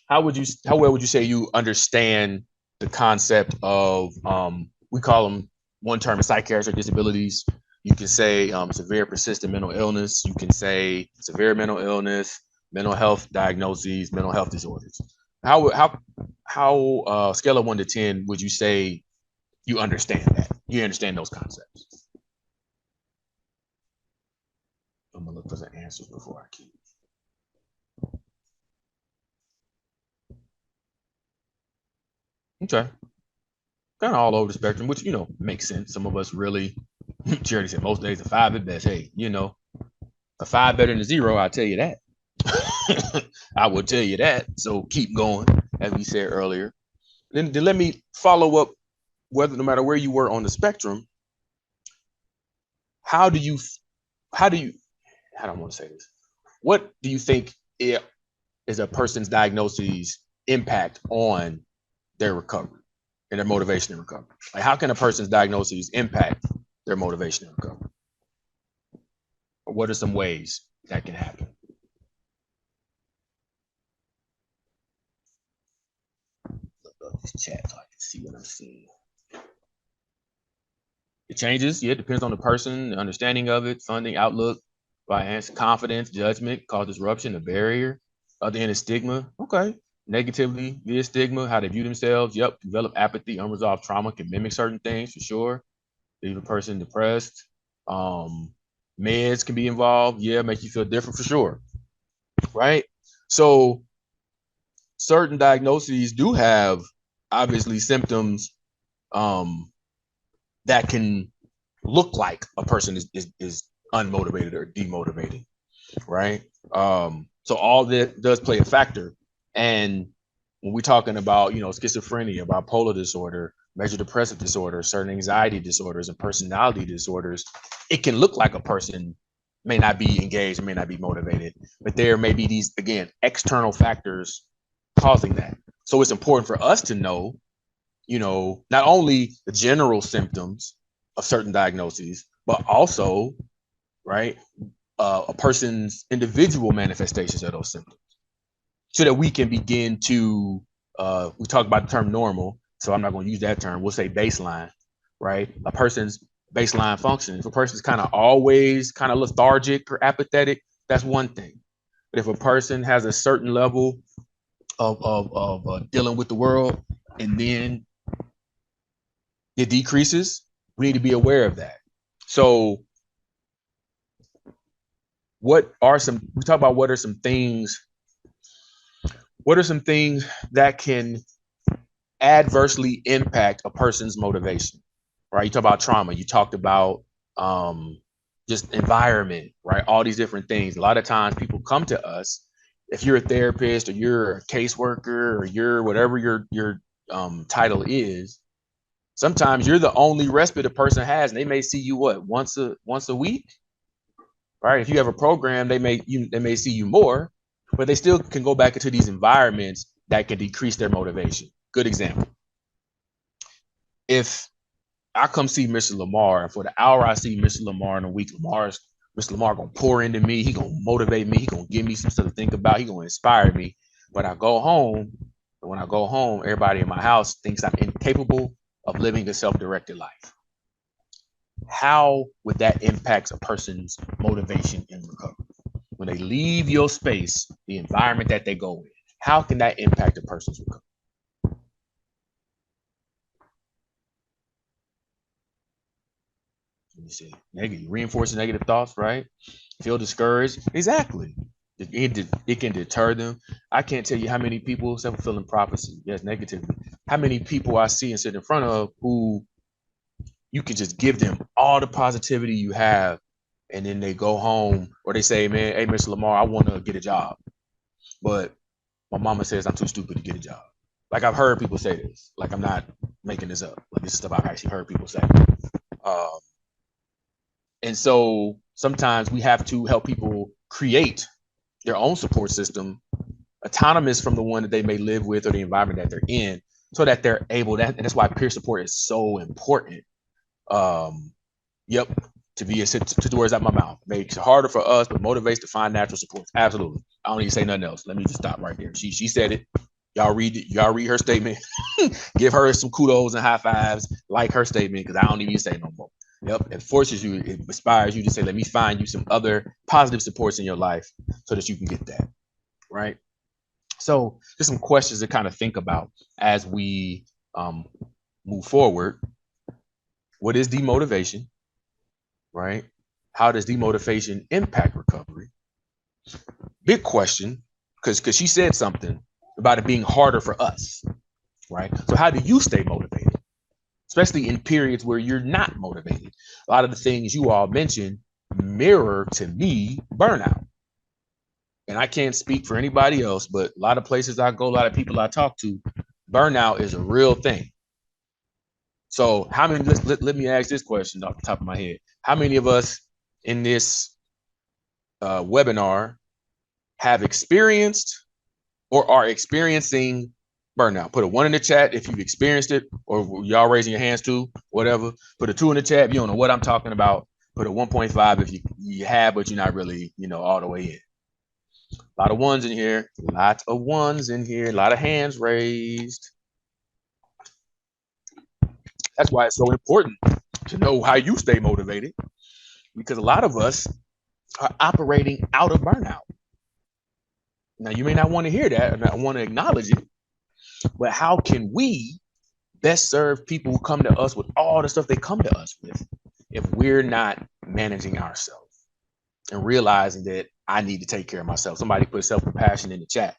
how well would you say you understand the concept of we call them, one term is psychiatric disabilities. You can say severe persistent mental illness. You can say severe mental illness, mental health diagnoses, mental health disorders. How scale of 1 to 10 would you say you understand that? You understand those concepts? I'm gonna look for the answers before I keep. Okay. Kind of all over the spectrum, which, makes sense. Some of us really, Charity said most days a 5 at best. Hey, a 5 better than a 0, I'll tell you that. I will tell you that. So keep going, as we said earlier. Then let me follow up, no matter where you were on the spectrum, how do you, I don't want to say this. What do you think is a person's diagnosis impact on their recovery and their motivation in recovery? Like, how can a person's diagnosis impact their motivation in recovery? Or what are some ways that can happen? Look up this chat so I can see what I'm seeing. It changes. Yeah, it depends on the person, the understanding of it, funding, outlook, bias, confidence, judgment, cause disruption, a barrier. Other end is stigma. Okay. Negatively via stigma, how they view themselves. Yep. Develop apathy, unresolved trauma can mimic certain things for sure. Leave a person depressed. Meds can be involved. Yeah, make you feel different for sure. Right. So certain diagnoses do have obviously symptoms that can look like a person is unmotivated or demotivated, right? So all that does play a factor. And when we're talking about, schizophrenia, bipolar disorder, major depressive disorder, certain anxiety disorders, and personality disorders, it can look like a person may not be engaged, may not be motivated, but there may be these, again, external factors causing that. So it's important for us to know, not only the general symptoms of certain diagnoses, but also, right, a person's individual manifestations of those symptoms, so that we can begin to, we talk about the term normal, so I'm not going to use that term. We'll say baseline, right? A person's baseline function. If a person's kind of always kind of lethargic or apathetic, that's one thing. But if a person has a certain level of dealing with the world, and then it decreases. We need to be aware of that. So we talk about what are some things that can adversely impact a person's motivation, right? You talk about trauma, you talked about just environment, right? All these different things. A lot of times people come to us, if you're a therapist or you're a caseworker or you're whatever your title is, sometimes you're the only respite a person has, and they may see you once a week, right? If you have a program, they may see you more, but they still can go back into these environments that can decrease their motivation. Good example. If I come see Mr. Lamarr, and for the hour I see Mr. Lamarr in a week, Mr. Lamarr gonna pour into me. He gonna motivate me. He gonna give me some stuff to think about. He gonna inspire me. But when I go home, everybody in my house thinks I'm incapable of living a self-directed life. How would that impact a person's motivation in recovery? When they leave your space, the environment that they go in, how can that impact a person's recovery? Let me see. Negative, reinforcing negative thoughts, right? Feel discouraged. Exactly. It can deter them. I can't tell you how many people, self-fulfilling prophecy, yes, negatively, how many people I see and sit in front of who you can just give them all the positivity you have, and then they go home or they say, man, hey, Mr. Lamarr, I want to get a job, but my mama says I'm too stupid to get a job. Like, I've heard people say this. Like, I'm not making this up. Like, this is stuff I've actually heard people say. And so sometimes we have to help people create their own support system, autonomous from the one that they may live with or the environment that they're in, so that they're able to, and that's why peer support is so important. To the words out my mouth. Makes it harder for us, but motivates to find natural supports. Absolutely. I don't need to say nothing else. Let me just stop right there. She said it. Y'all read her statement. Give her some kudos and high fives, like her statement, because I don't need to say no more. Yep. It forces you, it inspires you to say, let me find you some other positive supports in your life so that you can get that. Right. So just some questions to kind of think about as we move forward. What is demotivation? Right? How does demotivation impact recovery? Big question, because she said something about it being harder for us, right? So how do you stay motivated, especially in periods where you're not motivated? A lot of the things you all mentioned mirror to me burnout. And I can't speak for anybody else, but a lot of places I go, a lot of people I talk to, burnout is a real thing. So how many, let me ask this question off the top of my head. How many of us in this webinar have experienced or are experiencing burnout? Put a 1 in the chat if you've experienced it, or y'all raising your hands too, whatever. Put a 2 in the chat if you don't know what I'm talking about. Put a 1.5 if you have, but you're not really, all the way in. A lot of ones in here. Lots of ones in here. A lot of hands raised. That's why it's so important to know how you stay motivated, because a lot of us are operating out of burnout. Now, you may not want to hear that or not want to acknowledge it, but how can we best serve people who come to us with all the stuff they come to us with if we're not managing ourselves and realizing that I need to take care of myself? Somebody put self-compassion in the chat.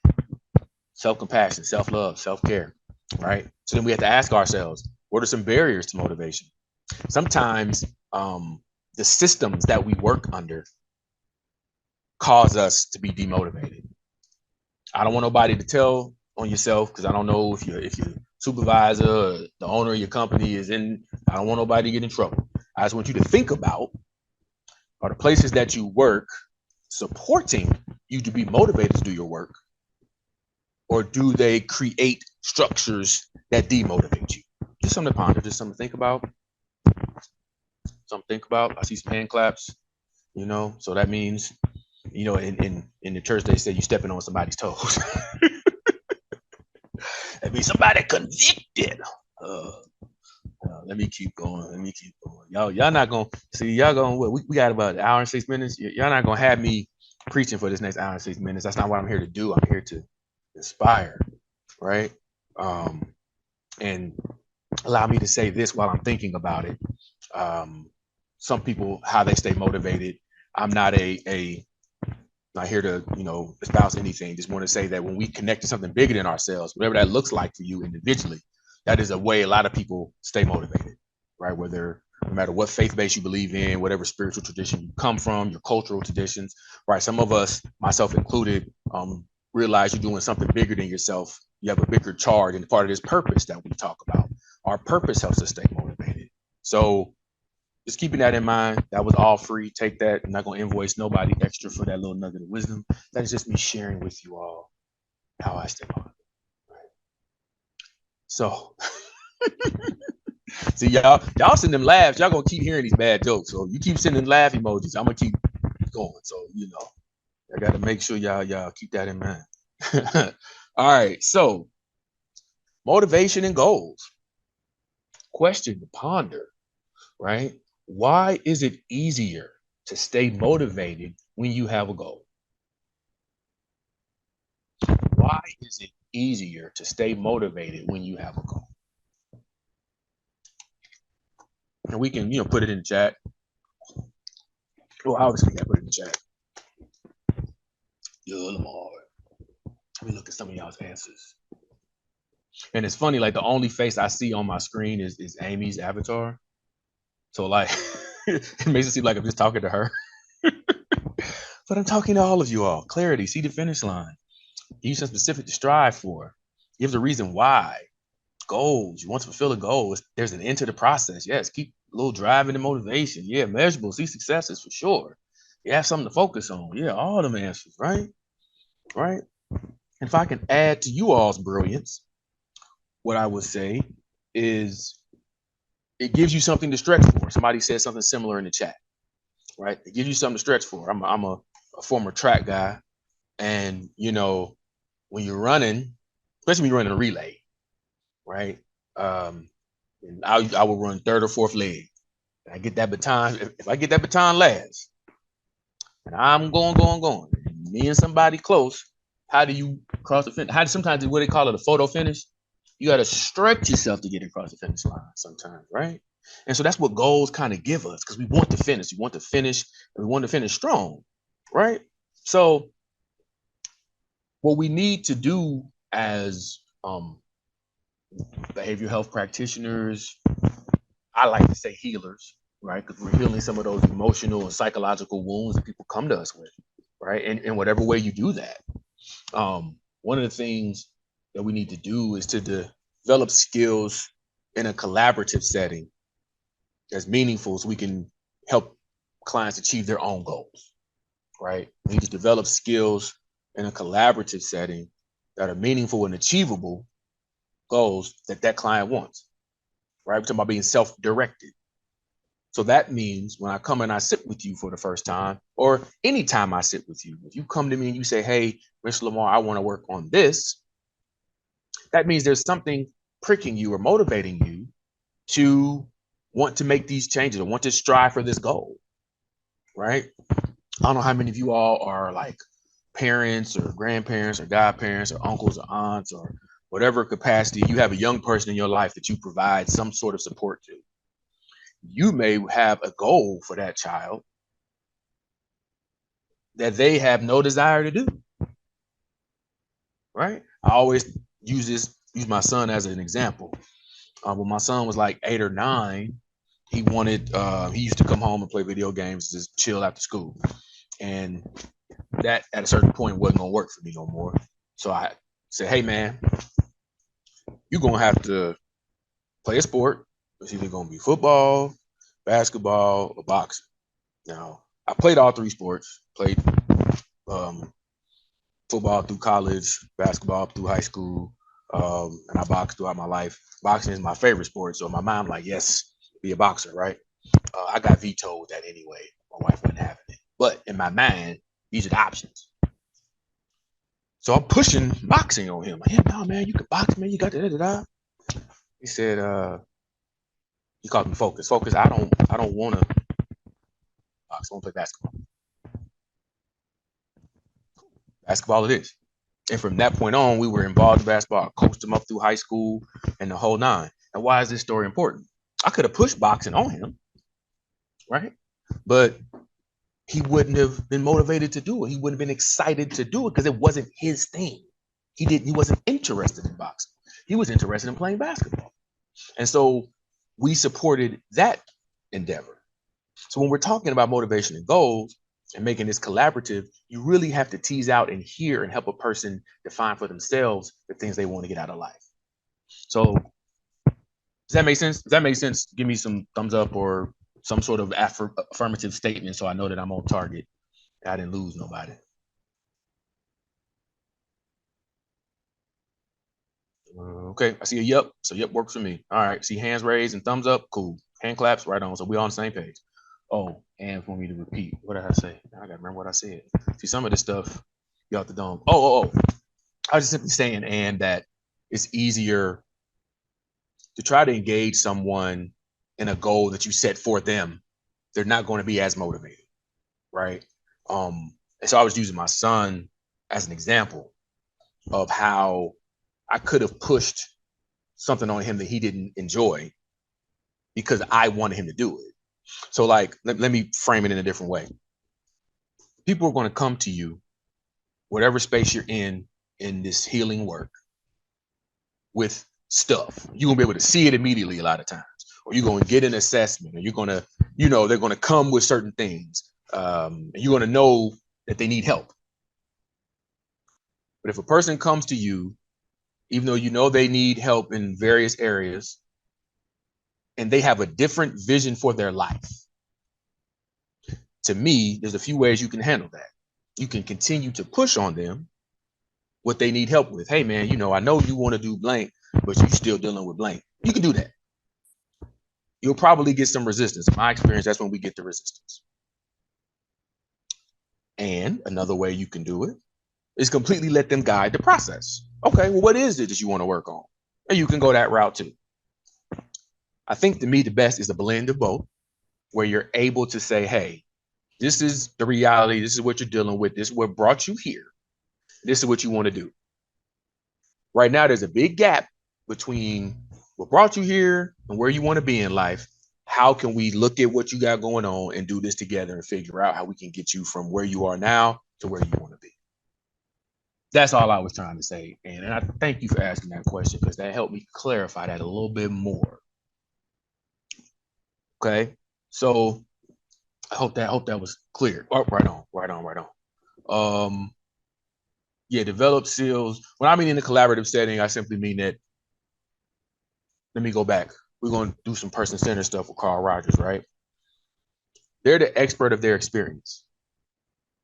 Self-compassion, self-love, self-care, right? So then we have to ask ourselves, what are some barriers to motivation? Sometimes the systems that we work under cause us to be demotivated. I don't want nobody to tell on yourself, because I don't know if your supervisor or the owner of your company is in. I don't want nobody to get in trouble. I just want you to think about, are the places that you work supporting you to be motivated to do your work, or do they create structures that demotivate you? Just something to ponder, just something to think about. Something to think about. I see some hand claps, so that means, in the church, they say you stepping on somebody's toes. That means somebody convicted. Let me keep going. Y'all not gonna see. Y'all gonna. We got about an hour and 6 minutes. Y'all not gonna have me preaching for this next hour and 6 minutes. That's not what I'm here to do. I'm here to inspire, right? And allow me to say this while I'm thinking about it. Some people, how they stay motivated. I'm not not here to, espouse anything. Just want to say that when we connect to something bigger than ourselves, whatever that looks like for you individually, that is a way a lot of people stay motivated, right? Whether no matter what faith base you believe in, whatever spiritual tradition you come from, your cultural traditions, right? Some of us, myself included, realize you're doing something bigger than yourself. You have a bigger charge, and part of this purpose that we talk about. Our purpose helps us stay motivated. So just keeping that in mind. That was all free. Take that. I'm not going to invoice nobody extra for that little nugget of wisdom. That is just me sharing with you all how I stay motivated. Right? So, see, y'all send them laughs. Y'all going to keep hearing these bad jokes. So you keep sending laugh emojis. I'm going to keep going. So, I got to make sure y'all keep that in mind. All right. So, motivation and goals. Question to ponder, right? Why is it easier to stay motivated when you have a goal? Why is it easier to stay motivated when you have a goal? And we can, put it in the chat. Well, obviously, I put it in the chat. Lamarr. Let me look at some of y'all's answers. And it's funny, like the only face I see on my screen is Amy's avatar. So like, it makes it seem like I'm just talking to her. But I'm talking to all of you all. Clarity, see the finish line. Give you something specific to strive for. Give the reason why. Goals. You want to fulfill a goal. There's an end to the process. Yes, keep a little drive and motivation. Yeah, measurable. See successes for sure. You have something to focus on. Yeah, all them answers, right? Right? And if I can add to you all's brilliance, what I would say is it gives you something to stretch for. Somebody said something similar in the chat, right? It gives you something to stretch for. I'm a former track guy, and when you're running, especially when you're running a relay, right? And I will run third or fourth leg. And I get that baton. If I get that baton last, and I'm going, me and somebody close, how do you cross the finish? Sometimes what they call it a photo finish. You got to stretch yourself to get across the finish line sometimes, right? And so that's what goals kind of give us, because we want to finish. We want to finish, and we want to finish strong, right? So what we need to do as behavioral health practitioners, I like to say healers, right? Because we're healing some of those emotional and psychological wounds that people come to us with, right? And in whatever way you do that. One of the things that we need to do is to develop skills in a collaborative setting that's meaningful, so we can help clients achieve their own goals, right? We need to develop skills in a collaborative setting that are meaningful and achievable goals that client wants, right? We're talking about being self-directed. So that means when I come and I sit with you for the first time, or anytime I sit with you, if you come to me and you say, hey, Mr. Lamarr, I want to work on this, that means there's something pricking you or motivating you to want to make these changes or want to strive for this goal, right? I don't know how many of you all are like parents or grandparents or godparents or uncles or aunts or whatever capacity you have a young person in your life that you provide some sort of support to. You may have a goal for that child that they have no desire to do, right? I always use my son as an example. When my son was like 8 or 9, he used to come home and play video games, just chill after school. And that at a certain point wasn't gonna work for me no more. So I said, hey man, you're gonna have to play a sport. It's either gonna be football, basketball, or boxing. Now, I played all 3 sports, played football through college, basketball through high school, and I boxed throughout my life. Boxing is my favorite sport, so my mom like, yes, be a boxer, right? I got vetoed with that anyway. My wife wasn't having it. But in my mind, these are the options. So I'm pushing boxing on him. Like, yeah, no, man, you can box, man. You got da. He said, he called me Focus. Focus, I don't want to box. I want to play basketball. Basketball it is. And from that point on, we were involved in basketball. I coached him up through high school and the whole 9. And why is this story important? I could have pushed boxing on him, right? But he wouldn't have been motivated to do it. He wouldn't have been excited to do it because it wasn't his thing. He wasn't interested in boxing. He was interested in playing basketball. And so we supported that endeavor. So when we're talking about motivation and goals and making this collaborative, you really have to tease out and hear and help a person define for themselves the things they want to get out of life. So does that make sense? Does that make sense? Give me some thumbs up or some sort of affirmative statement so I know that I'm on target. I didn't lose nobody. Okay, I see a yep. So yep works for me. All right, see hands raised and thumbs up. Cool. Hand claps, right on. So we're on the same page. Oh, and for me to repeat, what did I say? I gotta remember what I said. See, some of this stuff, you out the dome. Oh. I was just simply saying, and that it's easier to try to engage someone in a goal that you set for them. They're not going to be as motivated, right? And so I was using my son as an example of how I could have pushed something on him that he didn't enjoy because I wanted him to do it. So like, let me frame it in a different way. People are going to come to you, whatever space you're in this healing work, with stuff. You're going to be able to see it immediately a lot of times, or you're going to get an assessment, or you're going to, they're going to come with certain things. And you're going to know that they need help. But if a person comes to you, even though you know they need help in various areas, and they have a different vision for their life, to me, there's a few ways you can handle that. You can continue to push on them what they need help with. Hey, man, I know you want to do blank, but you're still dealing with blank. You can do that. You'll probably get some resistance. In my experience, that's when we get the resistance. And another way you can do it is completely let them guide the process. Okay, well, what is it that you want to work on? And you can go that route too. I think to me, the best is a blend of both, where you're able to say, hey, this is the reality. This is what you're dealing with. This is what brought you here. This is what you want to do. Right now, there's a big gap between what brought you here and where you want to be in life. How can we look at what you got going on and do this together and figure out how we can get you from where you are now to where you want to be? That's all I was trying to say. And I thank you for asking that question, because that helped me clarify that a little bit more. Okay. So I hope that was clear. Oh, right on. Yeah, develop skills. When I mean in a collaborative setting, I simply mean that, let me go back. We're going to do some person-centered stuff with Carl Rogers, right? They're the expert of their experience.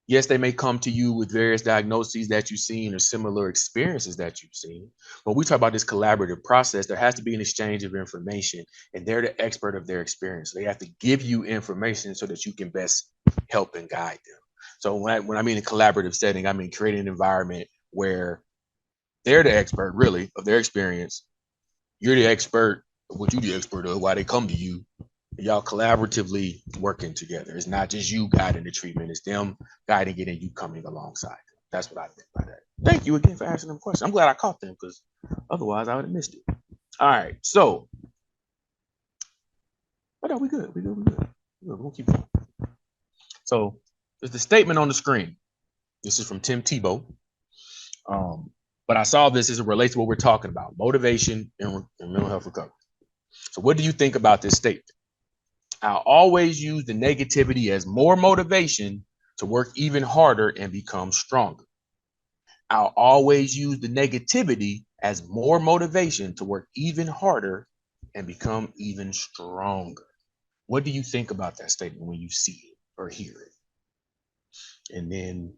Yes, they may come to you with various diagnoses that you've seen or similar experiences that you've seen. But we talk about this collaborative process. There has to be an exchange of information, and they're the expert of their experience. They have to give you information so that you can best help and guide them. So when I mean a collaborative setting, I mean creating an environment where they're the expert, really, of their experience. You're the expert of what you're the expert of, why they come to you. Y'all collaboratively working together. It's not just you guiding the treatment, it's them guiding it and you coming alongside them. That's what I think by that. Thank you again for asking them questions. I'm glad I caught them, because otherwise I would have missed it. All right, so we good. We'll keep going. So there's the statement on the screen. This is from Tim Tebow. But I saw this as it relates to what we're talking about, motivation and mental health recovery. So what do you think about this statement? I'll always use the negativity as more motivation to work even harder and become stronger. I'll always use the negativity as more motivation to work even harder and become even stronger. What do you think about that statement when you see it or hear it? And then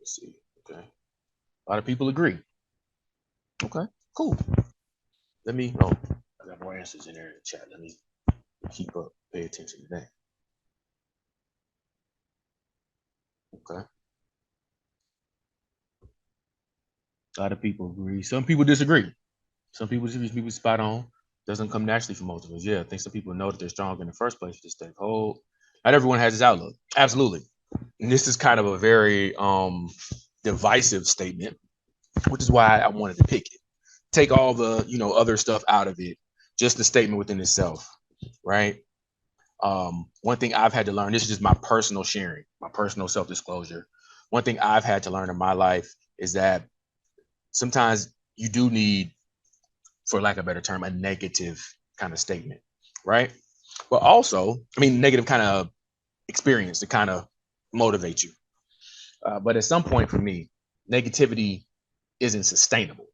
let's see. Okay. A lot of people agree. Okay, cool. I got more answers in there in the chat. Let me keep up, pay attention to that. Okay. A lot of people agree. Some people disagree. Some people spot on. Doesn't come naturally for most of us. Yeah, I think some people know that they're strong in the first place, just take hold. Not everyone has this outlook. Absolutely. And this is kind of a very divisive statement, which is why I wanted to pick it. Take all the other stuff out of it, just the statement within itself, right? One thing I've had to learn, this is just my personal sharing, my personal self-disclosure. One thing I've had to learn in my life is that sometimes you do need, for lack of a better term, a negative kind of statement, right? But also, I mean, negative kind of experience to kind of motivate you. But at some point for me, negativity isn't sustainable.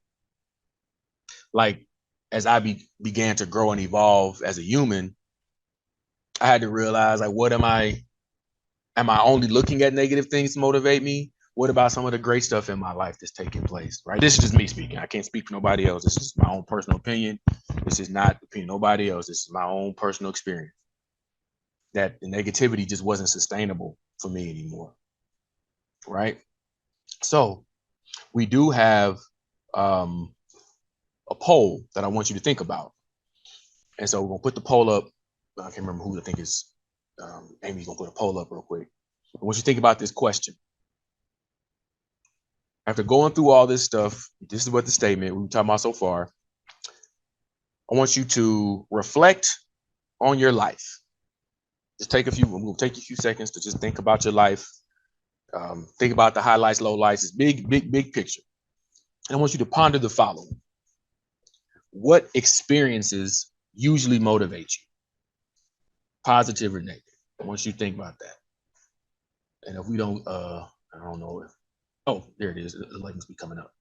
Like, as I began to grow and evolve as a human, I had to realize, like, what am I only looking at negative things to motivate me? What about some of the great stuff in my life that's taking place, right? This is just me speaking. I can't speak for nobody else. This is my own personal opinion. This is not the opinion of nobody else. This is my own personal experience. That the negativity just wasn't sustainable for me anymore, right? So we do have a poll that I want you to think about. And so we're going to put the poll up. I can't remember who I think is Amy's going to put a poll up real quick. I want you to think about this question. After going through all this stuff, this is what the statement we've been talking about so far. I want you to reflect on your life. Just take we'll take a few seconds to just think about your life. Think about the highlights, lowlights, this big picture. And I want you to ponder the following. What experiences usually motivate you? Positive or negative? I want you to think about that. And if we don't, I don't know if, oh, there it is. The light must be coming up.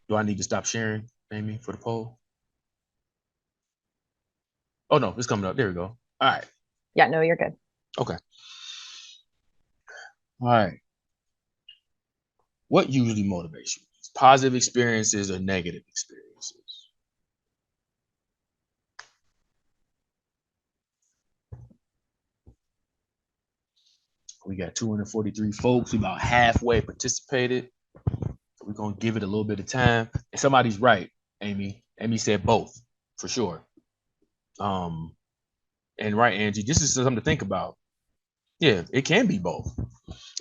Do I need to stop sharing, Amy, for the poll? Oh, no, it's coming up. There we go. All right. Yeah, no, you're good. Okay. All right. What usually motivates you? Positive experiences or negative experiences? We got 243 folks. We about halfway participated. So we're going to give it a little bit of time. And somebody's right, Amy. Amy said both, for sure. And right, Angie, this is something to think about. Yeah, it can be both.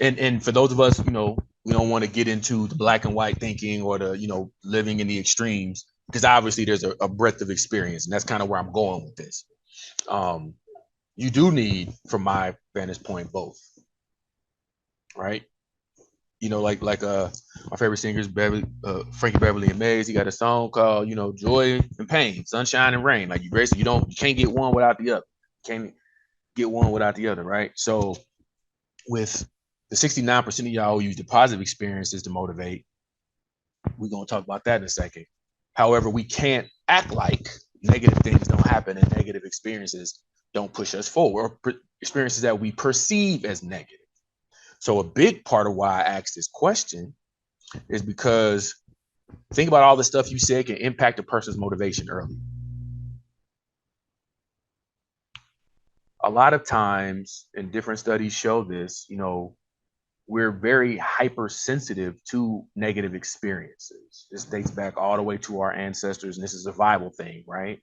And for those of us, we don't want to get into the black and white thinking or the, living in the extremes, because obviously there's a breadth of experience, and that's kind of where I'm going with this. You do need, from my vantage point, both, right? Like my favorite singers, Frankie Beverly and Mays. He got a song called, Joy and Pain, Sunshine and Rain. Like you can't get one without the other. Can't get one without the other, right? So with the 69% of y'all who use the positive experiences to motivate, we're gonna talk about that in a second. However, we can't act like negative things don't happen and negative experiences don't push us forward, or experiences that we perceive as negative. So a big part of why I asked this question is because think about all the stuff you said can impact a person's motivation early. A lot of times, and different studies show this, we're very hypersensitive to negative experiences. This dates back all the way to our ancestors, and this is a survival thing, right?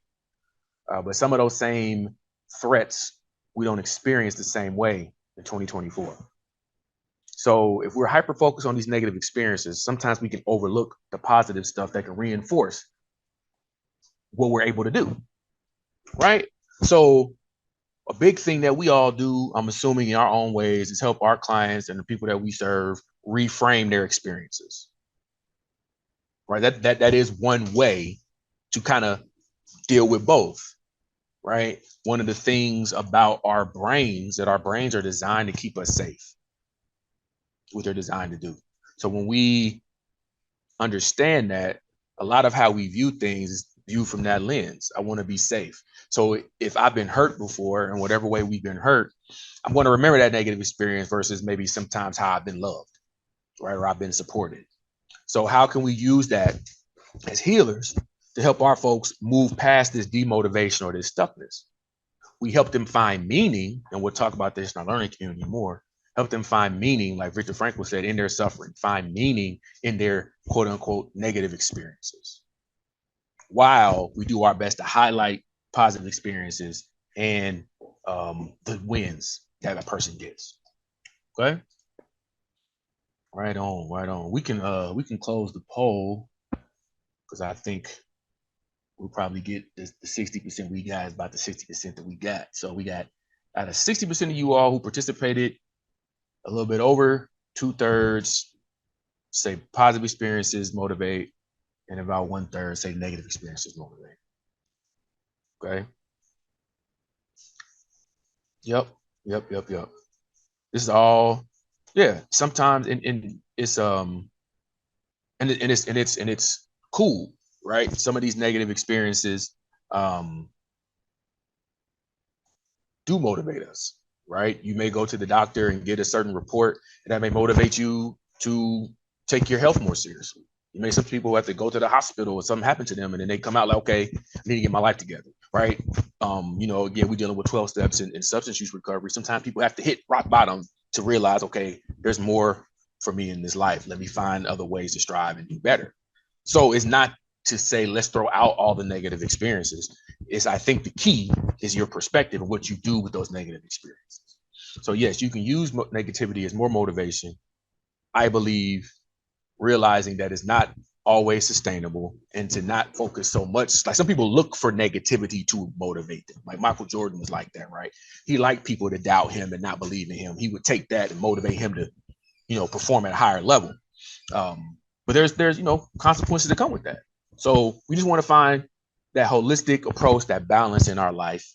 But some of those same threats we don't experience the same way in 2024. So if we're hyper focused on these negative experiences, sometimes we can overlook the positive stuff that can reinforce what we're able to do, right? So a big thing that we all do, I'm assuming in our own ways, is help our clients and the people that we serve reframe their experiences, right? That is one way to kind of deal with both, right? One of the things about our brains, that our brains are designed to keep us safe, what they're designed to do. So when we understand that, a lot of how we view things is viewed from that lens. I want to be safe. So if I've been hurt before, in whatever way we've been hurt, I'm going to remember that negative experience versus maybe sometimes how I've been loved, right? Or I've been supported. So how can we use that as healers to help our folks move past this demotivation or this stuckness? We help them find meaning, and we'll talk about this in our learning community more. Help them find meaning, like Viktor Frankl said, in their suffering, find meaning in their quote unquote negative experiences, while we do our best to highlight positive experiences and the wins that a person gets. Okay. Right on, right on. We can close the poll because I think we'll probably get the 60% we got is about the 60% that we got. So we got out of 60% of you all who participated, a little bit over 2/3 say positive experiences motivate, and about 1/3 say negative experiences motivate. Okay. Yep. This is all, yeah. Sometimes, and it's and it's cool, right? Some of these negative experiences do motivate us, right? You may go to the doctor and get a certain report, and that may motivate you to take your health more seriously. You may, some people have to go to the hospital or something happened to them, and then they come out like, okay, I need to get my life together, right? Again, we're dealing with 12 steps in substance use recovery. Sometimes people have to hit rock bottom to realize, okay, there's more for me in this life. Let me find other ways to strive and do better. So it's not to say let's throw out all the negative experiences. Is, I think the key is your perspective of what you do with those negative experiences. So yes, you can use negativity as more motivation. I believe realizing that it's not always sustainable, and to not focus so much. Like, some people look for negativity to motivate them. Like Michael Jordan was like that, right? He liked people to doubt him and not believe in him. He would take that and motivate him to, perform at a higher level. But there's consequences that come with that. So we just want to find that holistic approach, that balance in our life.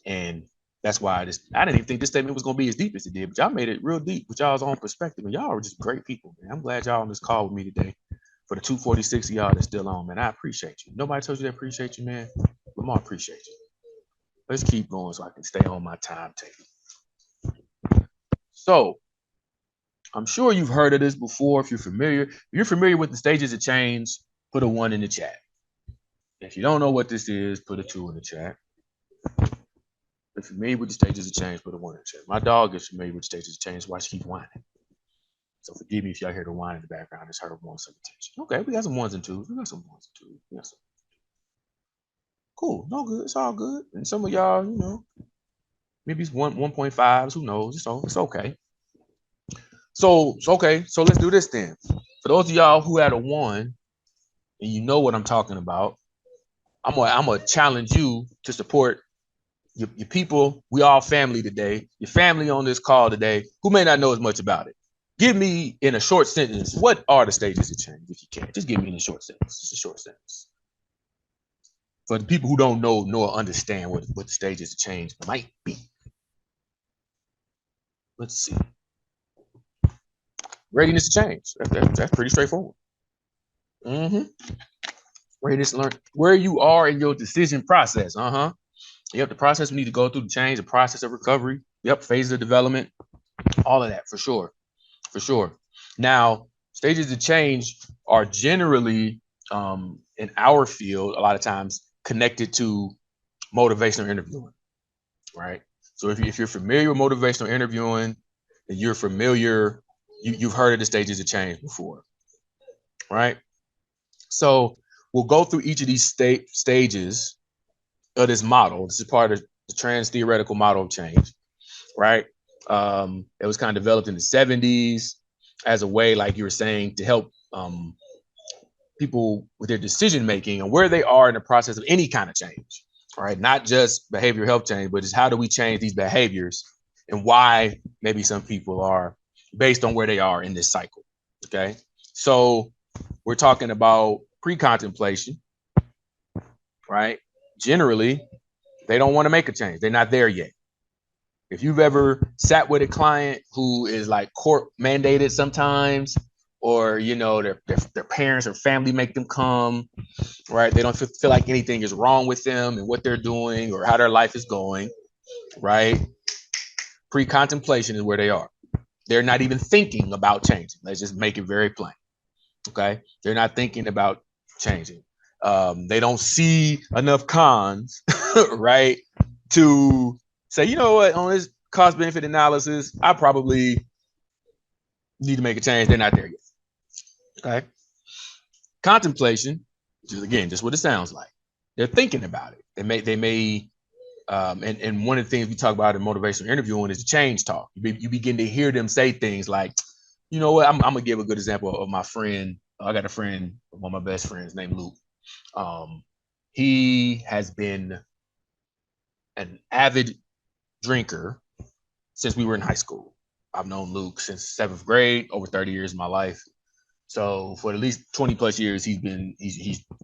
And that's why I didn't even think this statement was going to be as deep as it did, but y'all made it real deep with y'all's own perspective. And y'all are just great people, man. I'm glad y'all on this call with me today. For the 246 of y'all that's still on, man, I appreciate you. Nobody told you they appreciate you, man. Lamarr, appreciate you. Let's keep going so I can stay on my timetable. So I'm sure you've heard of this before. If you're familiar with the stages of change, put a 1 in the chat. If you don't know what this is, put a 2 in the chat. If you're familiar with the stages of change, put a 1 in the chat. My dog is familiar with the stages of change. Why she keep whining? So forgive me if y'all hear the whine in the background. It's her wanting some attention. Okay, we got some 1s and 2s. We got some 1s and 2s. We got some. Cool. No good. It's all good. And some of y'all, maybe it's 1.5s. Who knows? It's okay. So okay. So let's do this then. For those of y'all who had a 1, and you know what I'm talking about, I'm gonna challenge you to support your people. We all family today. Your family on this call today who may not know as much about it. Give me in a short sentence, what are the stages of change? If you can, just give me in a short sentence. Just a short sentence. For the people who don't know nor understand what the stages of change might be. Let's see. Readiness to change. That's pretty straightforward. Readiness to learn where you are in your decision process. Yep, the process we need to go through to change, the process of recovery. Yep, phases of development. All of that, for sure. For sure. Now, stages of change are generally, in our field, a lot of times connected to motivational interviewing, right? So if you're familiar with motivational interviewing, and you're familiar, you've heard of the stages of change before, right? So we'll go through each of these stages of this model. This is part of the trans theoretical model of change, right? It was kind of developed in the 70s as a way, like you were saying, to help people with their decision making and where they are in the process of any kind of change, right? Not just behavioral health change, but just how do we change these behaviors and why maybe some people are based on where they are in this cycle, okay? So we're talking about pre-contemplation, right? Generally, they don't want to make a change. They're not there yet. If you've ever sat with a client who is like court mandated sometimes, or their parents or family make them come, right? They don't feel like anything is wrong with them and what they're doing or how their life is going, right? Pre-contemplation is where they are. They're not even thinking about changing. Let's just make it very plain, okay? They're not thinking about changing. They don't see enough cons, right, to say, you know what, on this cost benefit analysis, I probably need to make a change. They're not there yet. Okay. Contemplation, which is again just what it sounds like. They're thinking about it. They may And one of the things we talk about in motivational interviewing is the change talk. You begin to hear them say things like, you know what, I'm gonna give a good example of my friend. I got a friend, one of my best friends named Luke. He has been an avid drinker since we were in high school. I've known Luke since 7th grade, over 30 years of my life. So for at least 20 plus years, he's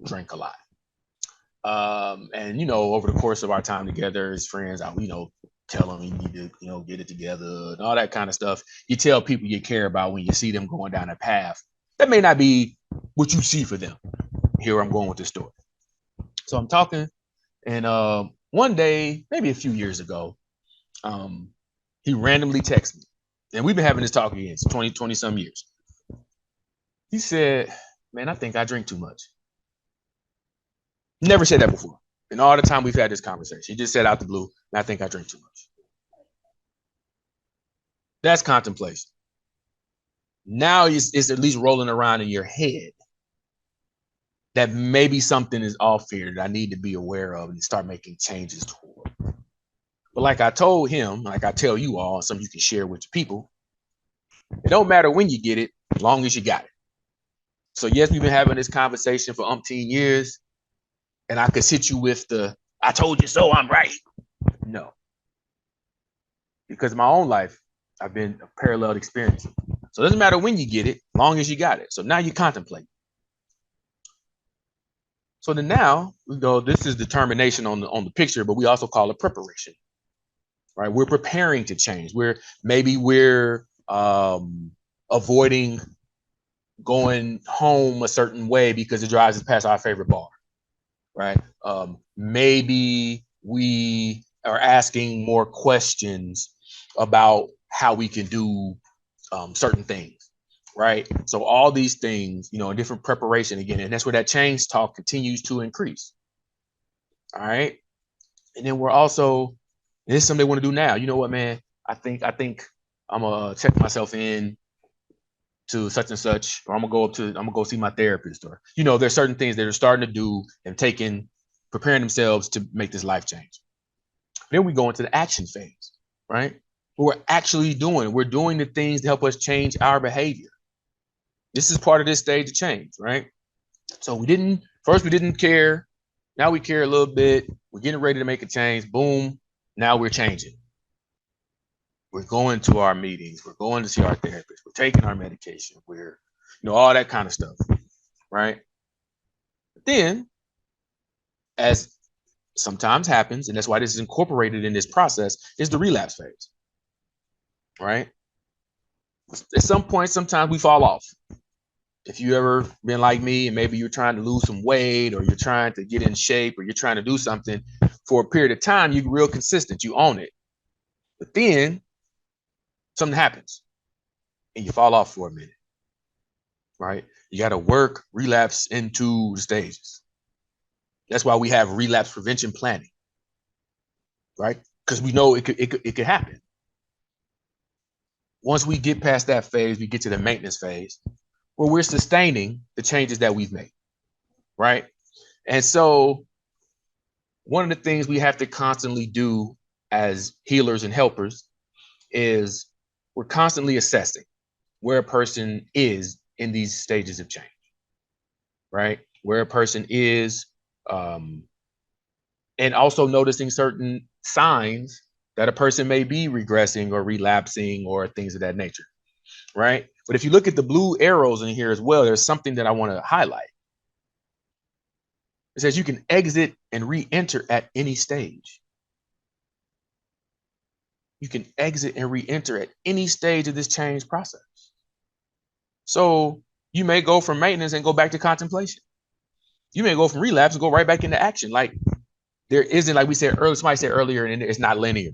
drank a lot. And over the course of our time together as friends, I tell them you need to get it together and all that kind of stuff. You tell people you care about when you see them going down a path that may not be what you see for them. Here I'm going with this story. So I'm talking, and one day, maybe a few years ago, he randomly texted me, and we've been having this talk again, 20 some years. He said, "Man, I think I drink too much." Never said that before. And all the time we've had this conversation, he just said out the blue, "I think I drink too much." That's contemplation. Now it's at least rolling around in your head that maybe something is off here that I need to be aware of and start making changes toward. But like I told him, like I tell you all, something you can share with your people, it don't matter when you get it, as long as you got it. So yes, we've been having this conversation for umpteen years, and I could hit you with the, "I told you so, I'm right." No. Because in my own life, I've been a parallel experience. So it doesn't matter when you get it, as long as you got it. So now you contemplate. So then now we go, this is determination on the picture, but we also call it preparation, right? We're preparing to change. We're avoiding going home a certain way because it drives us past our favorite bar, right? Maybe we are asking more questions about how we can do certain things, right? So all these things, in different preparation again, and that's where that change talk continues to increase. All right. And then we're also, this is something they want to do now. You know what, man? I think I'm gonna check myself in to such and such, or I'm gonna go see my therapist, or there's certain things that are starting to do and preparing themselves to make this life change. Then we go into the action phase, right? We're doing the things to help us change our behavior. This is part of this stage of change, right? So we didn't care. Now we care a little bit. We're getting ready to make a change. Boom. Now we're changing. We're going to our meetings. We're going to see our therapist. We're taking our medication. We're, all that kind of stuff, right? But then, as sometimes happens, and that's why this is incorporated in this process, is the relapse phase, right? At some point, sometimes we fall off. If you ever been like me and maybe you're trying to lose some weight, or you're trying to get in shape, or you're trying to do something for a period of time, you're real consistent, you own it. But then something happens and you fall off for a minute, right? You got to work relapse into the stages. That's why we have relapse prevention planning, right? Because we know it could happen. Once we get past that phase, we get to the maintenance phase, where we're sustaining the changes that we've made, right? And so one of the things we have to constantly do as healers and helpers is we're constantly assessing where a person is in these stages of change, right? Where a person is, and also noticing certain signs that a person may be regressing or relapsing or things of that nature, right? But if you look at the blue arrows in here as well, there's something that I want to highlight. It says you can exit and re-enter at any stage. You can exit and re-enter at any stage of this change process. So you may go from maintenance and go back to contemplation. You may go from relapse and go right back into action. Like, there isn't, like we said earlier, somebody said earlier, and it's not linear.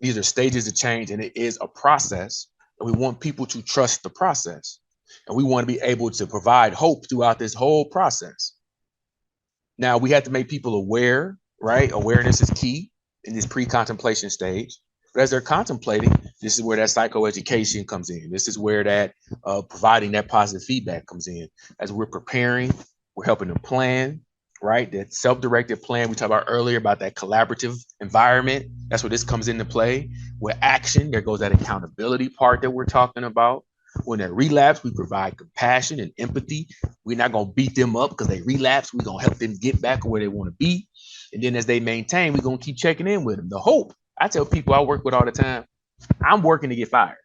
These are stages of change, and it is a process. And we want people to trust the process. And we want to be able to provide hope throughout this whole process. Now, we have to make people aware, right? Awareness is key in this pre-contemplation stage. But as they're contemplating, this is where that psychoeducation comes in. This is where that providing that positive feedback comes in. As we're preparing, we're helping them plan, right? That self-directed plan we talked about earlier about that collaborative environment. That's where this comes into play. With action, there goes that accountability part that we're talking about. When they relapse, we provide compassion and empathy. We're not going to beat them up because they relapse. We're going to help them get back where they want to be. And then as they maintain, we're going to keep checking in with them. The hope, I tell people I work with all the time, I'm working to get fired.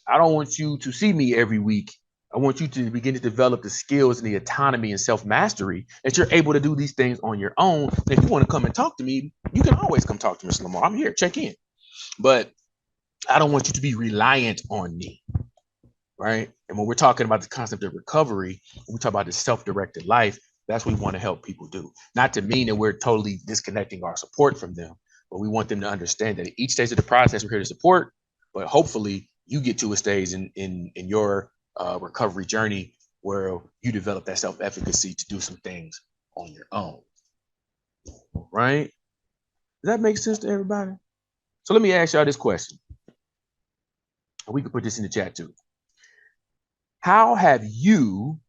I don't want you to see me every week. I want you to begin to develop the skills and the autonomy and self-mastery that you're able to do these things on your own. And if you want to come and talk to me, you can always come talk to Mr. Lamarr. I'm here, check in. But I don't want you to be reliant on me, right? And when we're talking about the concept of recovery, when we talk about the self-directed life, that's what we want to help people do. Not to mean that we're totally disconnecting our support from them, but we want them to understand that at each stage of the process, we're here to support, but hopefully you get to a stage in your recovery journey where you develop that self-efficacy to do some things on your own, right? Does that make sense to everybody? So let me ask y'all this question. We can put this in the chat too. How have you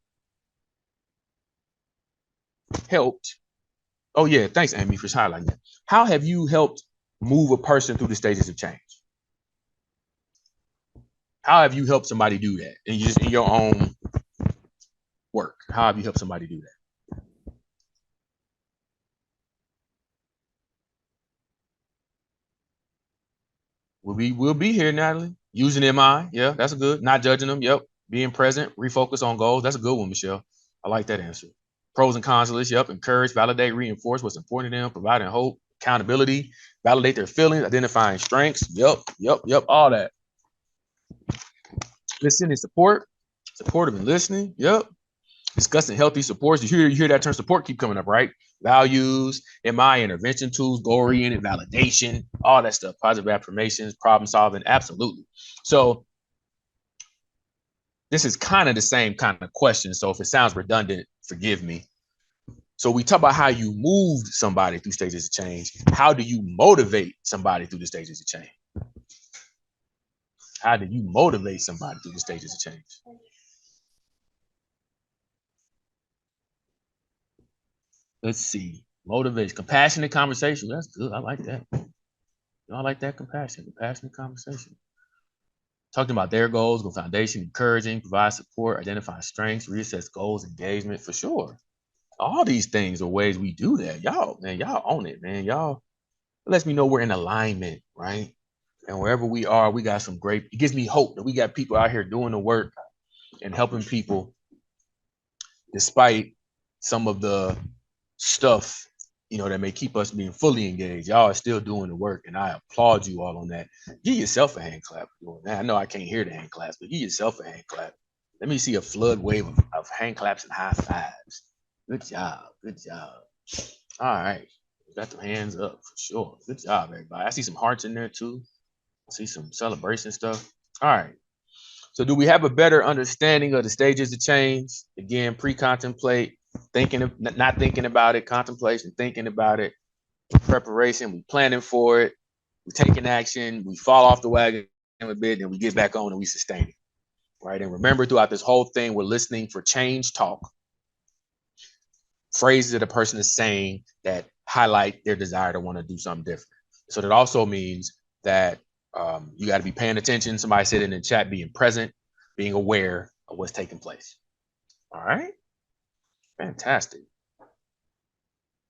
helped? Oh yeah, thanks Amy for highlighting that. How have you helped move a person through the stages of change? How have you helped somebody do that in your own work? How have you helped somebody do that? We'll be here, Natalie. Using MI, yeah, that's a good. Not judging them, yep. Being present, refocus on goals. That's a good one, Michelle. I like that answer. Pros and cons list, yep. Encourage, validate, reinforce what's important to them, providing hope, accountability, validate their feelings, identifying strengths. Yep, all that. Listen and support, supportive and listening. Yep. Discussing healthy supports. You hear that term support keep coming up, right? Values, MI, intervention tools, goal-oriented validation, all that stuff. Positive affirmations, problem solving, absolutely. So this is kind of the same kind of question. So if it sounds redundant, forgive me. So we talk about how you moved somebody through stages of change. How do you motivate somebody through the stages of change? How do you motivate somebody through the stages of change? Let's see. Motivation, compassionate conversation. That's good. I like that. I like that compassionate conversation. Talking about their goals, go foundation, encouraging, provide support, identify strengths, reassess goals, engagement, for sure. All these things are ways we do that. Y'all, man, y'all own it, man. Y'all, it lets me know we're in alignment, right? And wherever we are, we got some great, it gives me hope that we got people out here doing the work and helping people despite some of the stuff, that may keep us being fully engaged. Y'all are still doing the work, and I applaud you all on that. Give yourself a hand clap for doing that. I know I can't hear the hand claps, but give yourself a hand clap. Let me see a flood wave of hand claps and high fives. Good job. Good job. All right. Got the hands up for sure. Good job, everybody. I see some hearts in there too. I see some celebration stuff. All right. So do we have a better understanding of the stages of change? Again, pre-contemplate, not thinking about it, contemplation, thinking about it, preparation, we planning for it, we taking action, we fall off the wagon a bit, and we get back on and we sustain it, right? And remember, throughout this whole thing, we're listening for change talk, phrases that a person is saying that highlight their desire to want to do something different. So that also means that you got to be paying attention. Somebody said in the chat, being present, being aware of what's taking place. All right. Fantastic.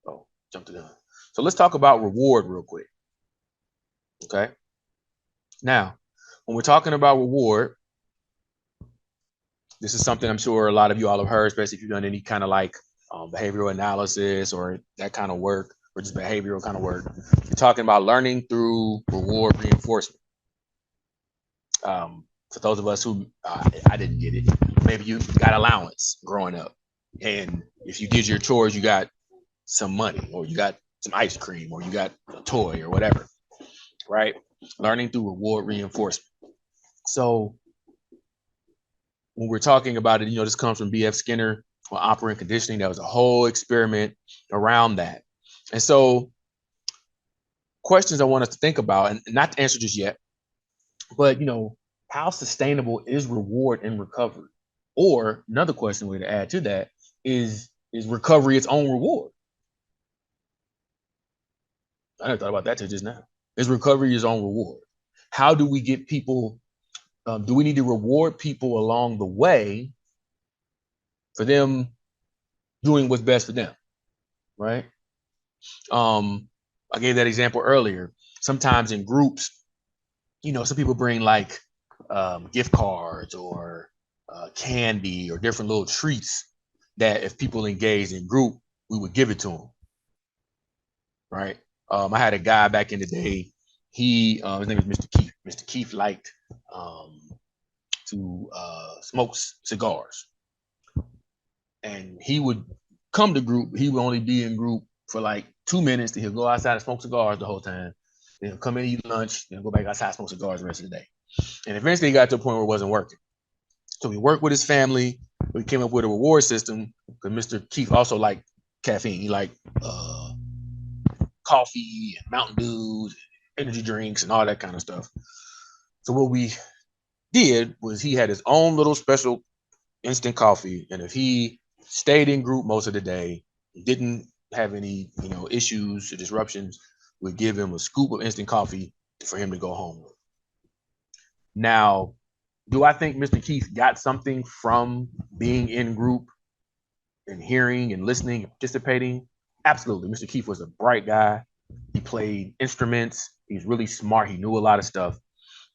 Oh, jumped the gun. So let's talk about reward real quick. Okay. Now, when we're talking about reward, this is something I'm sure a lot of you all have heard, especially if you've done any kind of like behavioral analysis or that kind of work, or just behavioral kind of work. You're talking about learning through reward reinforcement. For those of us who, I didn't get it, maybe you got allowance growing up. And if you did your chores, you got some money, or you got some ice cream, or you got a toy or whatever, right? Learning through reward reinforcement. So when we're talking about it, this comes from B.F. Skinner on operant conditioning. That was a whole experiment around that. And so questions I want us to think about, and not to answer just yet, but, how sustainable is reward in recovery? Or another question way to add to that is, is recovery its own reward? I never thought about that till just now. Is recovery its own reward? How do we get people? Do we need to reward people along the way for them doing what's best for them, right? I gave that example earlier. Sometimes in groups, some people bring like gift cards or candy or different little treats that if people engage in group, we would give it to them, right? I had a guy back in the day. His name is Mr. Keith. Mr. Keith liked to smoke cigars, and he would come to group. He would only be in group for like 2 minutes. He'll go outside and smoke cigars the whole time. Then he'll come in and eat lunch. Then go back outside and smoke cigars the rest of the day. And eventually he got to a point where it wasn't working. So he worked with his family. We came up with a reward system because Mr. Keith also liked caffeine. He liked coffee and Mountain Dews, energy drinks, and all that kind of stuff. So what we did was he had his own little special instant coffee, and if he stayed in group most of the day, he didn't have any issues or disruptions, we'd give him a scoop of instant coffee for him to go home with. Now, do I think Mr. Keith got something from being in group and hearing and listening and participating? Absolutely. Mr. Keith was a bright guy. He played instruments. He's really smart. He knew a lot of stuff.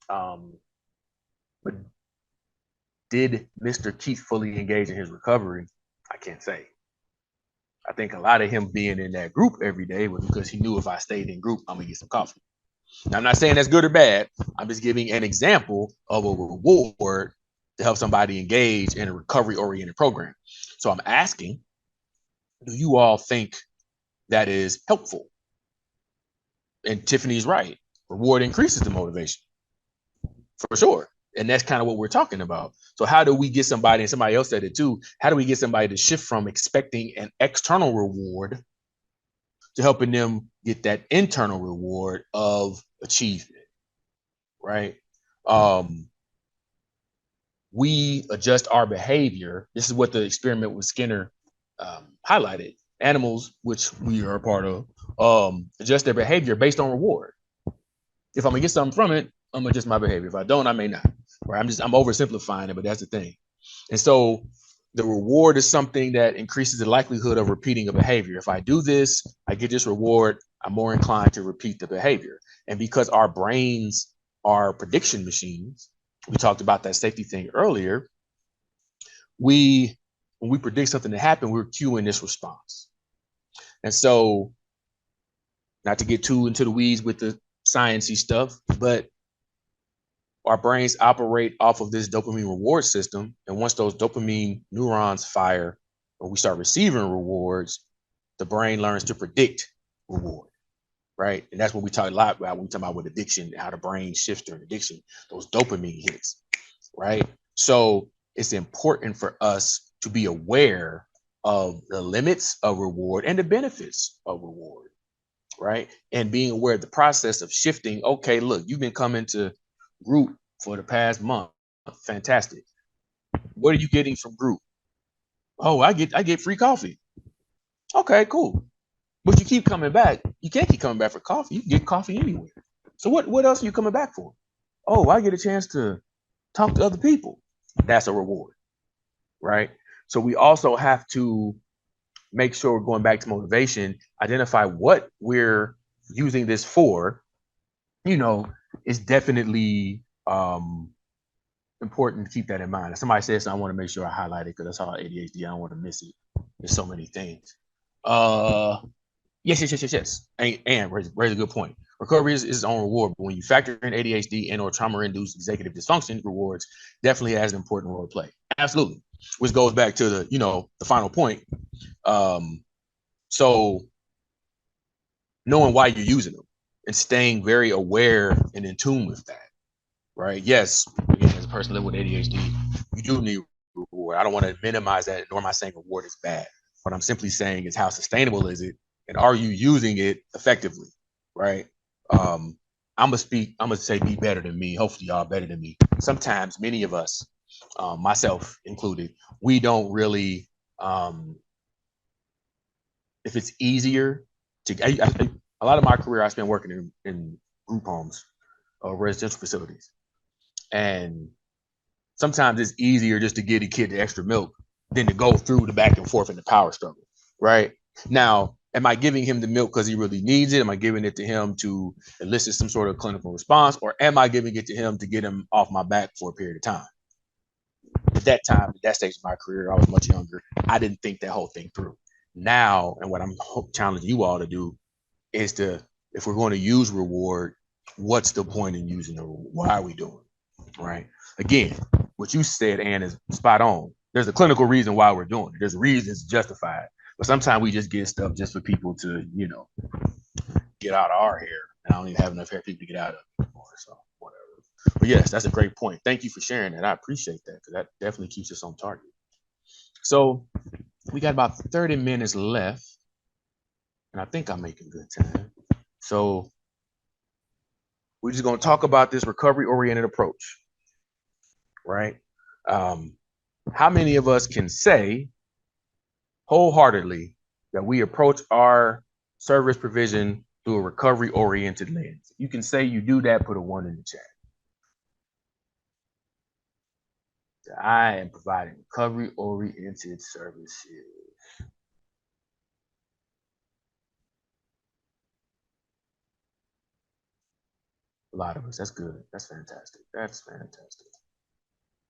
But did Mr. Keith fully engage in his recovery? I can't say. I think a lot of him being in that group every day was because he knew if I stayed in group, I'm going to get some coffee. Now, I'm not saying that's good or bad. I'm just giving an example of a reward to help somebody engage in a recovery-oriented program. So I'm asking, do you all think that is helpful? And Tiffany's right. Reward increases the motivation, for sure. And that's kind of what we're talking about. So how do we get somebody, and somebody else said it too, how do we get somebody to shift from expecting an external reward to helping them get that internal reward of achievement, right? We adjust our behavior. This is what the experiment with Skinner highlighted. Animals, which we are a part of, adjust their behavior based on reward. If I'm gonna get something from it, I'm gonna adjust my behavior. If I don't, I may not. Right? I'm oversimplifying it, but that's the thing. And so the reward is something that increases the likelihood of repeating a behavior. If I do this, I get this reward, I'm more inclined to repeat the behavior. And because our brains are prediction machines, we talked about that safety thing earlier, when we predict something to happen, we're cueing this response. And so, not to get too into the weeds with the sciencey stuff, but our brains operate off of this dopamine reward system. And once those dopamine neurons fire, or we start receiving rewards, the brain learns to predict reward, right? And that's what we talk a lot about when we talk about with addiction, how the brain shifts during addiction, those dopamine hits, right? So it's important for us to be aware of the limits of reward and the benefits of reward, right? And being aware of the process of shifting. Okay, look, you've been coming to group for the past month. Fantastic. What are you getting from group? Oh, I get free coffee. Okay, cool. But you keep coming back. You can't keep coming back for coffee. You can get coffee anywhere. So what else are you coming back for? Oh, I get a chance to talk to other people. That's a reward, right? So we also have to make sure we're going back to motivation, identify what we're using this for. It's definitely important to keep that in mind. If somebody says something, I want to make sure I highlight it because that's how ADHD. I don't want to miss it. There's so many things. Yes. And raise a good point. Recovery is its own reward, but when you factor in ADHD and or trauma-induced executive dysfunction, rewards definitely has an important role to play. Absolutely. Which goes back to the final point. So knowing why you're using them and staying very aware and in tune with that, right? Yes, again, as a person living with ADHD, you do need reward. I don't want to minimize that, nor am I saying reward is bad. What I'm simply saying is how sustainable is it, and are you using it effectively, right? I'm gonna say be better than me. Hopefully y'all better than me. Sometimes many of us, myself included, we don't really if it's easier to, a lot of my career I spent working in group homes or residential facilities. And sometimes it's easier just to give a kid the extra milk than to go through the back and forth in the power struggle, right? Now, am I giving him the milk because he really needs it? Am I giving it to him to elicit some sort of clinical response? Or am I giving it to him to get him off my back for a period of time? At that time, at that stage of my career, I was much younger. I didn't think that whole thing through. Now, and what I'm challenging you all to do is to, if we're going to use reward, what's the point in using the reward? Why are we doing it, right? Again, what you said, Ann, is spot on. There's a clinical reason why we're doing it. There's reasons justified. But sometimes we just get stuff just for people to, you know, get out of our hair. And I don't even have enough hair for people to get out of it anymore. So whatever. But yes, that's a great point. Thank you for sharing that. I appreciate that, because that definitely keeps us on target. So we got about 30 minutes left. And I think I'm making good time. So we're just going to talk about this recovery-oriented approach, right? How many of us can say wholeheartedly that we approach our service provision through a recovery-oriented lens? You can say you do that, put a 1 in the chat. I am providing recovery-oriented services. A lot of us. That's good. That's fantastic. That's fantastic.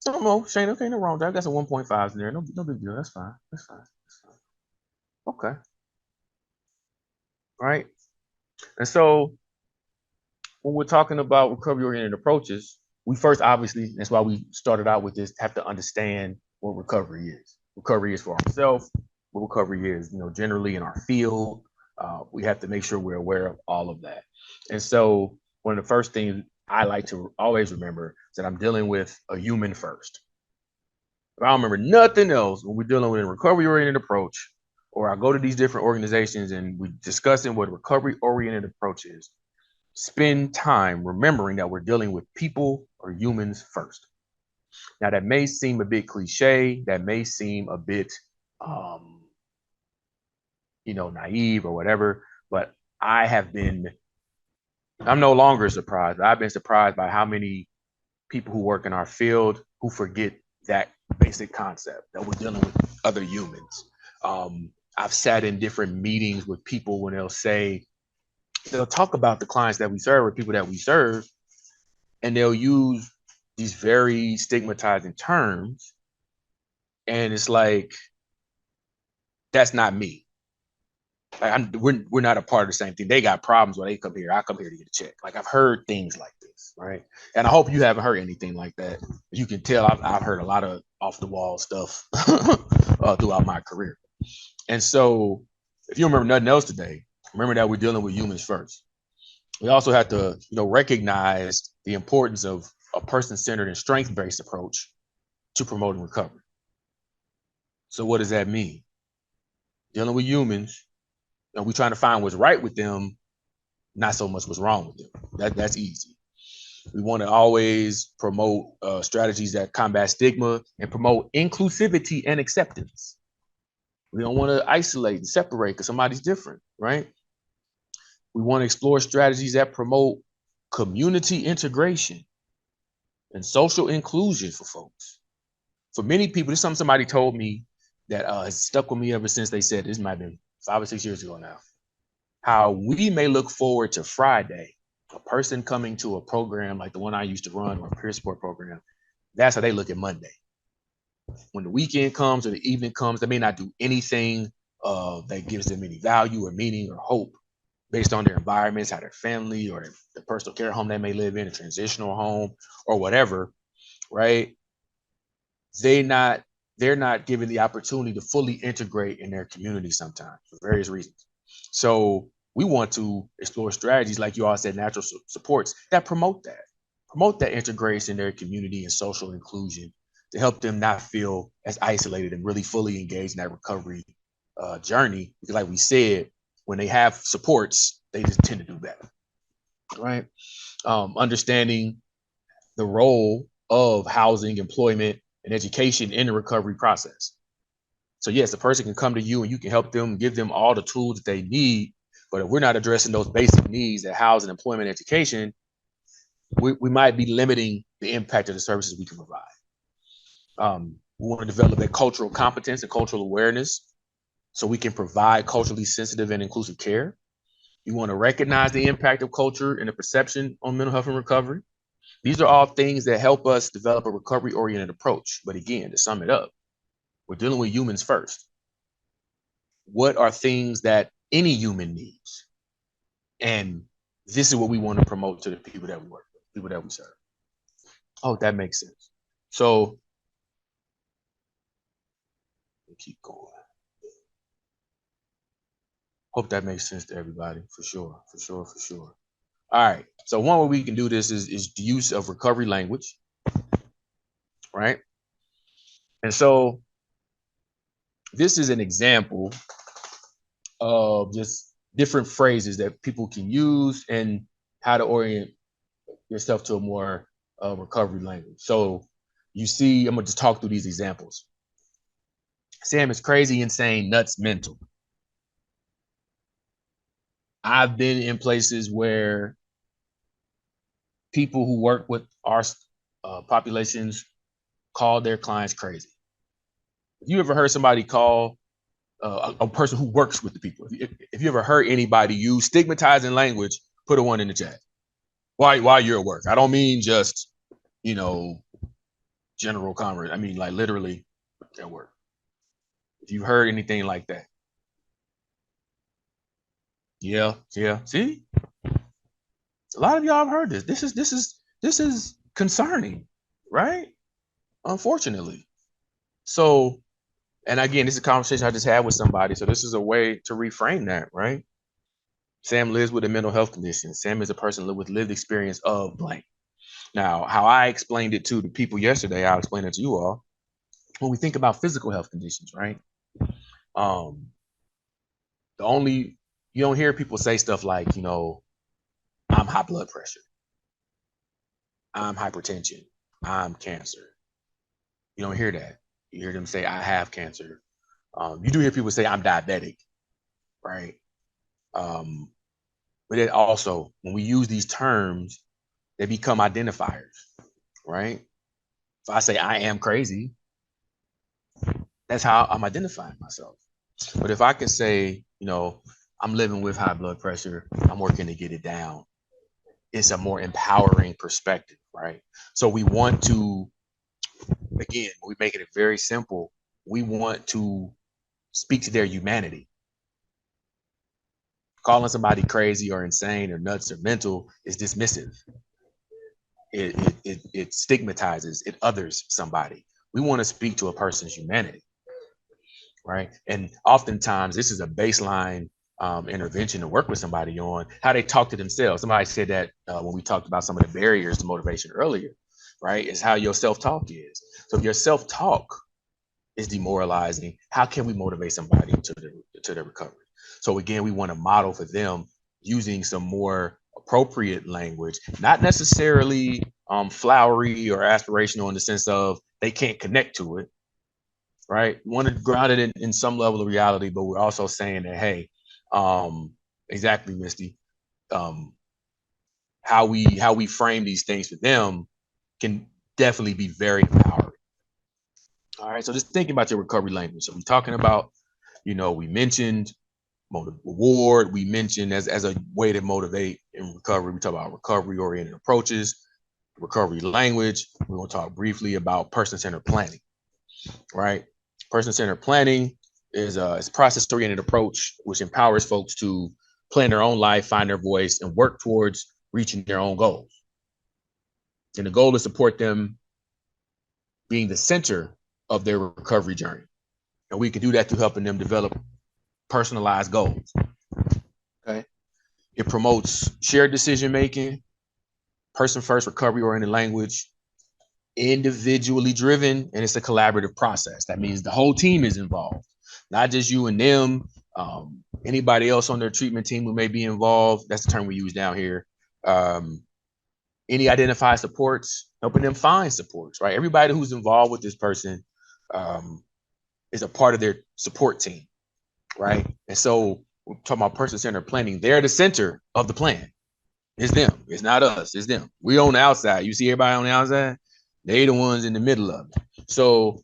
No, Shane, okay, no wrong. I got some 1.5s in there. No big deal. That's fine. That's fine. That's fine. Okay. All right. And so when we're talking about recovery-oriented approaches, we first, obviously, that's why we started out with this, have to understand what recovery is. Recovery is for ourselves. What recovery is, you know, generally in our field. We have to make sure we're aware of all of that. And so one of the first things I like to always remember is that I'm dealing with a human first. If I don't remember nothing else, when we're dealing with a recovery-oriented approach, or I go to these different organizations and we're discussing what a recovery-oriented approach is, spend time remembering that we're dealing with people or humans first. Now, that may seem a bit cliche, that may seem a bit, you know, naive or whatever, but I'm no longer surprised. I've been surprised by how many people who work in our field who forget that basic concept, that we're dealing with other humans. I've sat in different meetings with people when they'll talk about the clients that we serve or people that we serve, and they'll use these very stigmatizing terms. And it's like, that's not me. Like, we're not a part of the same thing. They got problems when they come here. I come here to get a check. Like, I've heard things like this, right? And I hope you haven't heard anything like that. You can tell I've heard a lot of off the wall stuff throughout my career. And so if you remember nothing else today, remember that we're dealing with humans first. We also have to, you know, recognize the importance of a person-centered and strength-based approach to promoting recovery. So what does that mean? Dealing with humans, and we're trying to find what's right with them, not so much what's wrong with them. That's easy. We want to always promote strategies that combat stigma and promote inclusivity and acceptance. We don't want to isolate and separate because somebody's different, right? We want to explore strategies that promote community integration and social inclusion for folks. For many people, this is something somebody told me that has stuck with me ever since. They said, this might have been 5 or 6 years ago now, how we may look forward to Friday, a person coming to a program like the one I used to run, or a peer support program, that's how they look at Monday. When the weekend comes or the evening comes, they may not do anything that gives them any value or meaning or hope based on their environments, how their family or the personal care home they may live in, a transitional home or whatever, right? They're not given the opportunity to fully integrate in their community sometimes for various reasons. So we want to explore strategies, like you all said, natural supports that promote that integration in their community and social inclusion, to help them not feel as isolated and really fully engaged in that recovery journey. Because like we said, when they have supports, they just tend to do better, right? Understanding the role of housing, employment, and education in the recovery process. So yes, a person can come to you and you can help them, give them all the tools that they need. But if we're not addressing those basic needs that housing, employment, education, we might be limiting the impact of the services we can provide. We want to develop that cultural competence and cultural awareness so we can provide culturally sensitive and inclusive care. You want to recognize the impact of culture and the perception on mental health and recovery. These are all things that help us develop a recovery-oriented approach. But again, to sum it up, we're dealing with humans first. What are things that any human needs? And this is what we want to promote to the people that we work with, people that we serve. Oh, that makes sense. So keep going. Hope that makes sense to everybody, for sure, for sure, for sure. All right, so one way we can do this is the use of recovery language, right? And so this is an example of just different phrases that people can use and how to orient yourself to a more recovery language. So you see, I'm gonna just talk through these examples. Sam is crazy, insane, nuts, mental. I've been in places where people who work with our populations call their clients crazy. If you ever heard somebody call a person who works with the people, if you ever heard anybody use stigmatizing language, put a 1 in the chat. While you're at work. I don't mean just, general conversation. I mean like literally at work. If you've heard anything like that. Yeah. See? A lot of y'all have heard this. This is concerning, right? Unfortunately. So, and again, this is a conversation I just had with somebody. So this is a way to reframe that, right? Sam lives with a mental health condition. Sam is a person with lived experience of blank. Now, how I explained it to the people yesterday, I'll explain it to you all. When we think about physical health conditions, right? You don't hear people say stuff like, I'm high blood pressure, I'm hypertension, I'm cancer. You don't hear that. You hear them say, I have cancer. You do hear people say, I'm diabetic, right? But it also, when we use these terms, they become identifiers, right? If I say I am crazy, that's how I'm identifying myself. But if I can say, I'm living with high blood pressure, I'm working to get it down, it's a more empowering perspective, right? So we want to, again, we make it very simple. We want to speak to their humanity. Calling somebody crazy or insane or nuts or mental is dismissive. It stigmatizes, it others somebody. We want to speak to a person's humanity, right? And oftentimes this is a baseline intervention to work with somebody on how they talk to themselves. Somebody said that when we talked about some of the barriers to motivation earlier, right? Is how your self-talk is. So if your self-talk is demoralizing, how can we motivate somebody to the recovery? So again, we want to model for them using some more appropriate language, not necessarily flowery or aspirational in the sense of they can't connect to it, right? We want to ground it in some level of reality, but we're also saying that, hey, exactly, Misty, how we frame these things for them can definitely be very empowering. All right, so just thinking about your recovery language. So we're talking about, we mentioned reward, we mentioned as a way to motivate in recovery. We talk about recovery-oriented approaches, recovery language. We're going to talk briefly about person-centered planning, right? Person-centered planning is a process-oriented approach which empowers folks to plan their own life, find their voice, and work towards reaching their own goals. And the goal is to support them being the center of their recovery journey. And we can do that through helping them develop personalized goals. Okay. It promotes shared decision-making, person-first recovery-oriented language, individually driven, and it's a collaborative process. That means the whole team is involved, not just you and them, anybody else on their treatment team who may be involved. That's the term we use down here. Any identified supports, helping them find supports, right? Everybody who's involved with this person is a part of their support team, right? And so we're talking about person-centered planning. They're the center of the plan. It's them. It's not us. It's them. We on the outside. You see everybody on the outside? They the ones in the middle of it. So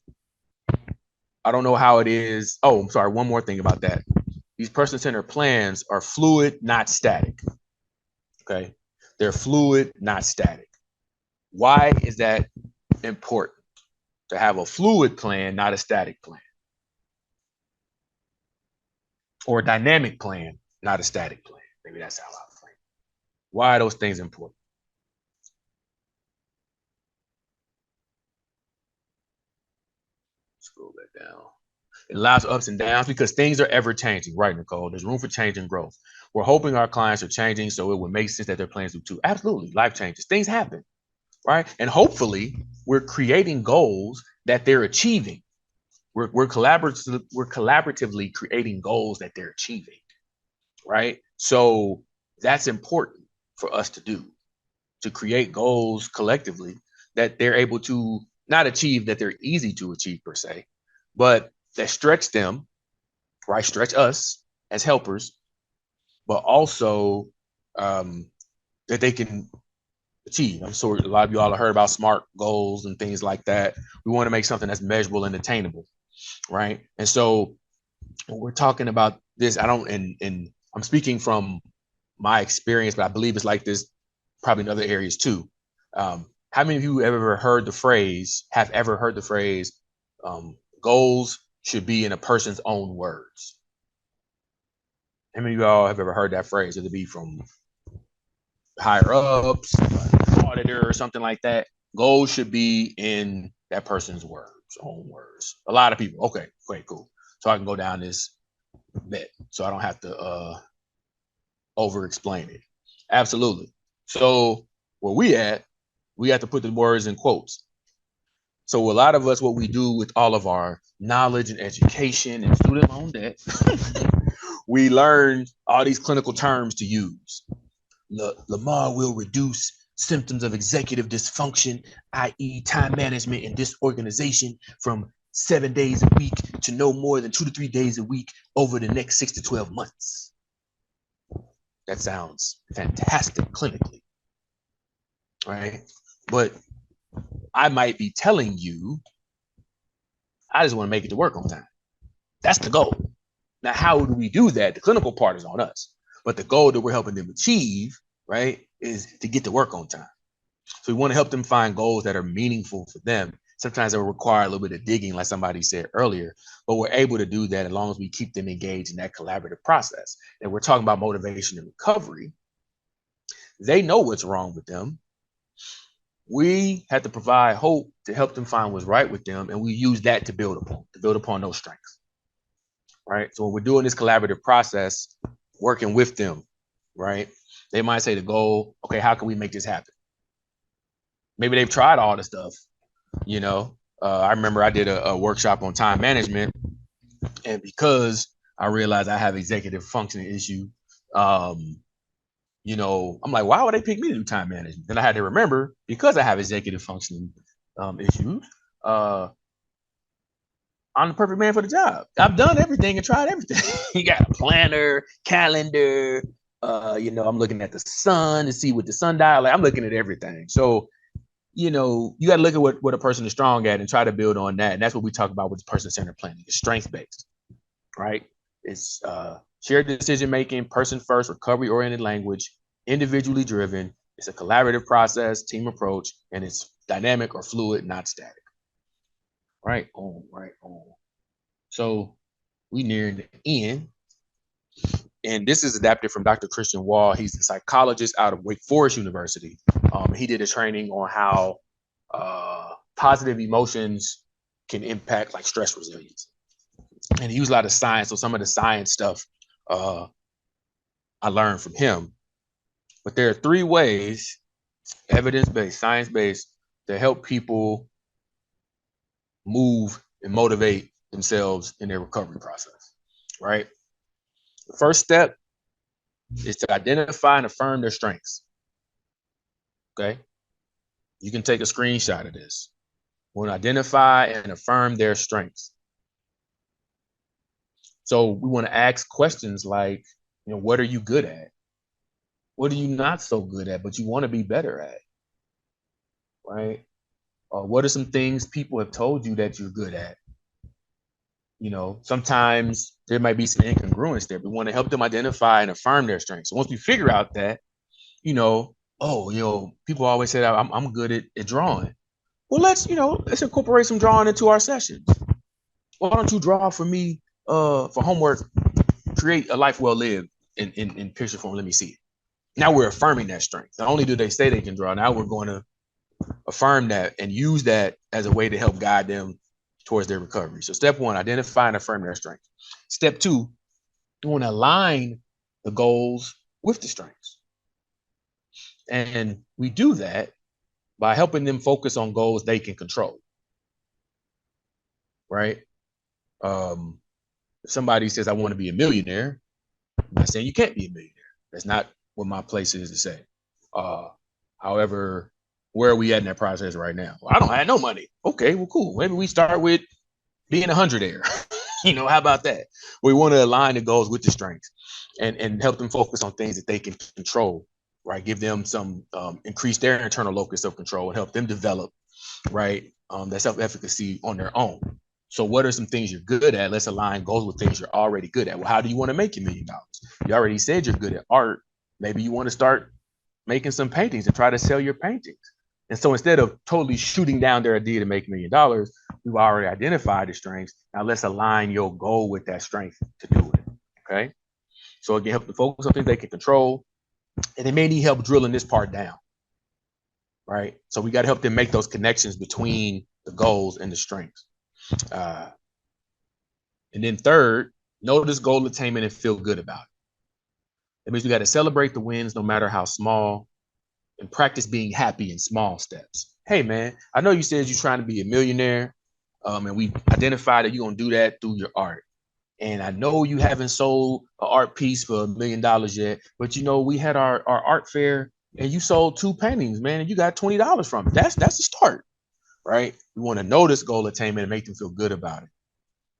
I don't know how it is. Oh, I'm sorry. One more thing about that. These person-centered plans are fluid, not static. Okay. They're fluid, not static. Why is that important? To have a fluid plan, not a static plan. Or a dynamic plan, not a static plan. Maybe that's how I frame it. Why are those things important? Scroll that down. It allows ups and downs because things are ever changing, right, Nicole? There's room for change and growth. We're hoping our clients are changing, so it would make sense that their plans do too. Absolutely, life changes, things happen, right? And hopefully, we're creating goals that they're achieving. We're collaboratively creating goals that they're achieving, right? So that's important for us to do, to create goals collectively that they're able to not achieve, that they're easy to achieve per se, but that stretch them, right? Stretch us as helpers, but also that they can achieve. I'm sure a lot of you all have heard about SMART goals and things like that. We want to make something that's measurable and attainable, right? And so when we're talking about this, I don't, and I'm speaking from my experience, but I believe it's like this probably in other areas too. How many of you have ever heard the phrase, goals should be in a person's own words? How many of y'all have ever heard that phrase? It'll be from higher ups, auditor, or something like that. Goals should be in that person's words, own words. A lot of people. Okay, great, cool. So I can go down this bit, so I don't have to over explain it. Absolutely. So where we have to put the words in quotes. So a lot of us, what we do with all of our knowledge and education and student loan debt, we learn all these clinical terms to use. Lamarr will reduce symptoms of executive dysfunction, i.e. time management and disorganization, from 7 days a week to no more than 2 to 3 days a week over the next 6 to 12 months. That sounds fantastic clinically, right? But I might be telling you, I just want to make it to work on time. That's the goal. Now, how do we do that? The clinical part is on us. But the goal that we're helping them achieve, right, is to get to work on time. So we want to help them find goals that are meaningful for them. Sometimes it will require a little bit of digging, like somebody said earlier, but we're able to do that as long as we keep them engaged in that collaborative process. And we're talking about motivation and recovery. They know what's wrong with them. We have to provide hope to help them find what's right with them, and we use that to build upon those strengths, right? So when we're doing this collaborative process, working with them, right, they might say the goal, okay, how can we make this happen? Maybe they've tried all the stuff, you know. I remember I did a workshop on time management, and because I realized I have executive functioning issue, you know, I'm like, why would they pick me to do time management? Then I had to remember, because I have executive functioning issues, I'm the perfect man for the job. I've done everything and tried everything. You got a planner, calendar, you know, I'm looking at the sun to see what the sundial, like I'm looking at everything. So, you know, you got to look at what a person is strong at and try to build on that. And that's what we talk about with person-centered planning. It's strength-based, right? It's shared decision-making, person-first, recovery-oriented language, individually driven. It's a collaborative process, team approach, and it's dynamic or fluid, not static. Right on, right on. So we nearing the end. And this is adapted from Dr. Christian Wall. He's a psychologist out of Wake Forest University. He did a training on how positive emotions can impact like stress resilience. And he used a lot of science. So some of the science stuff I learned from him. But there are 3 ways, evidence-based, science-based, to help people move and motivate themselves in their recovery process, right? The first step is to identify and affirm their strengths. Okay. You can take a screenshot of this. We'll identify and affirm their strengths. So we want to ask questions like, what are you good at? What are you not so good at, but you want to be better at, right? What are some things people have told you that you're good at? Sometimes there might be some incongruence there. We want to help them identify and affirm their strengths. So once we figure out that, people always say that I'm good at drawing. Well, let's incorporate some drawing into our sessions. Why don't you draw for me for homework? Create a life well lived in picture form. Let me see it. Now we're affirming that strength. Not only do they say they can draw, now we're going to affirm that and use that as a way to help guide them towards their recovery. So step one, identify and affirm their strengths. Step two, you want to align the goals with the strengths. And we do that by helping them focus on goals they can control, right? If somebody says, I want to be a millionaire, I'm not saying you can't be a millionaire. That's not what my place is to say. However, where are we at in that process right now? Well, I don't have no money. Okay, well, cool. Maybe we start with being a hundredaire. How about that? We want to align the goals with the strengths and help them focus on things that they can control, right? Give them some, increase their internal locus of control and help them develop, right? That self-efficacy on their own. So what are some things you're good at? Let's align goals with things you're already good at. Well, how do you want to make your $1 million? You already said you're good at art. Maybe you want to start making some paintings and try to sell your paintings. And so instead of totally shooting down their idea to make $1 million, we've already identified the strengths. Now let's align your goal with that strength to do it. Okay. So again, help them focus on things they can control. And they may need help drilling this part down. Right. So we got to help them make those connections between the goals and the strengths. And then third, notice goal attainment and feel good about it. That means we got to celebrate the wins, no matter how small, and practice being happy in small steps. Hey, man, I know you said you're trying to be a millionaire, and we identified that you're going to do that through your art. And I know you haven't sold an art piece for $1 million yet, but we had our art fair and you sold 2 paintings, man, and you got $20 from it. That's a start, right? We want to notice goal attainment and make them feel good about it,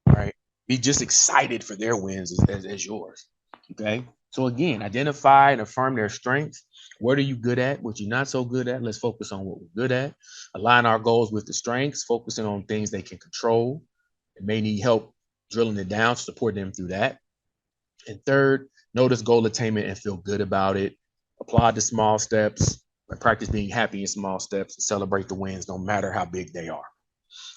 right? Be just excited for their wins as yours, okay? So again, identify and affirm their strengths. What are you good at? What you're not so good at? Let's focus on what we're good at. Align our goals with the strengths, focusing on things they can control. It may need help drilling it down, support them through that. And third, notice goal attainment and feel good about it. Apply the small steps, practice being happy in small steps, and celebrate the wins, no matter how big they are.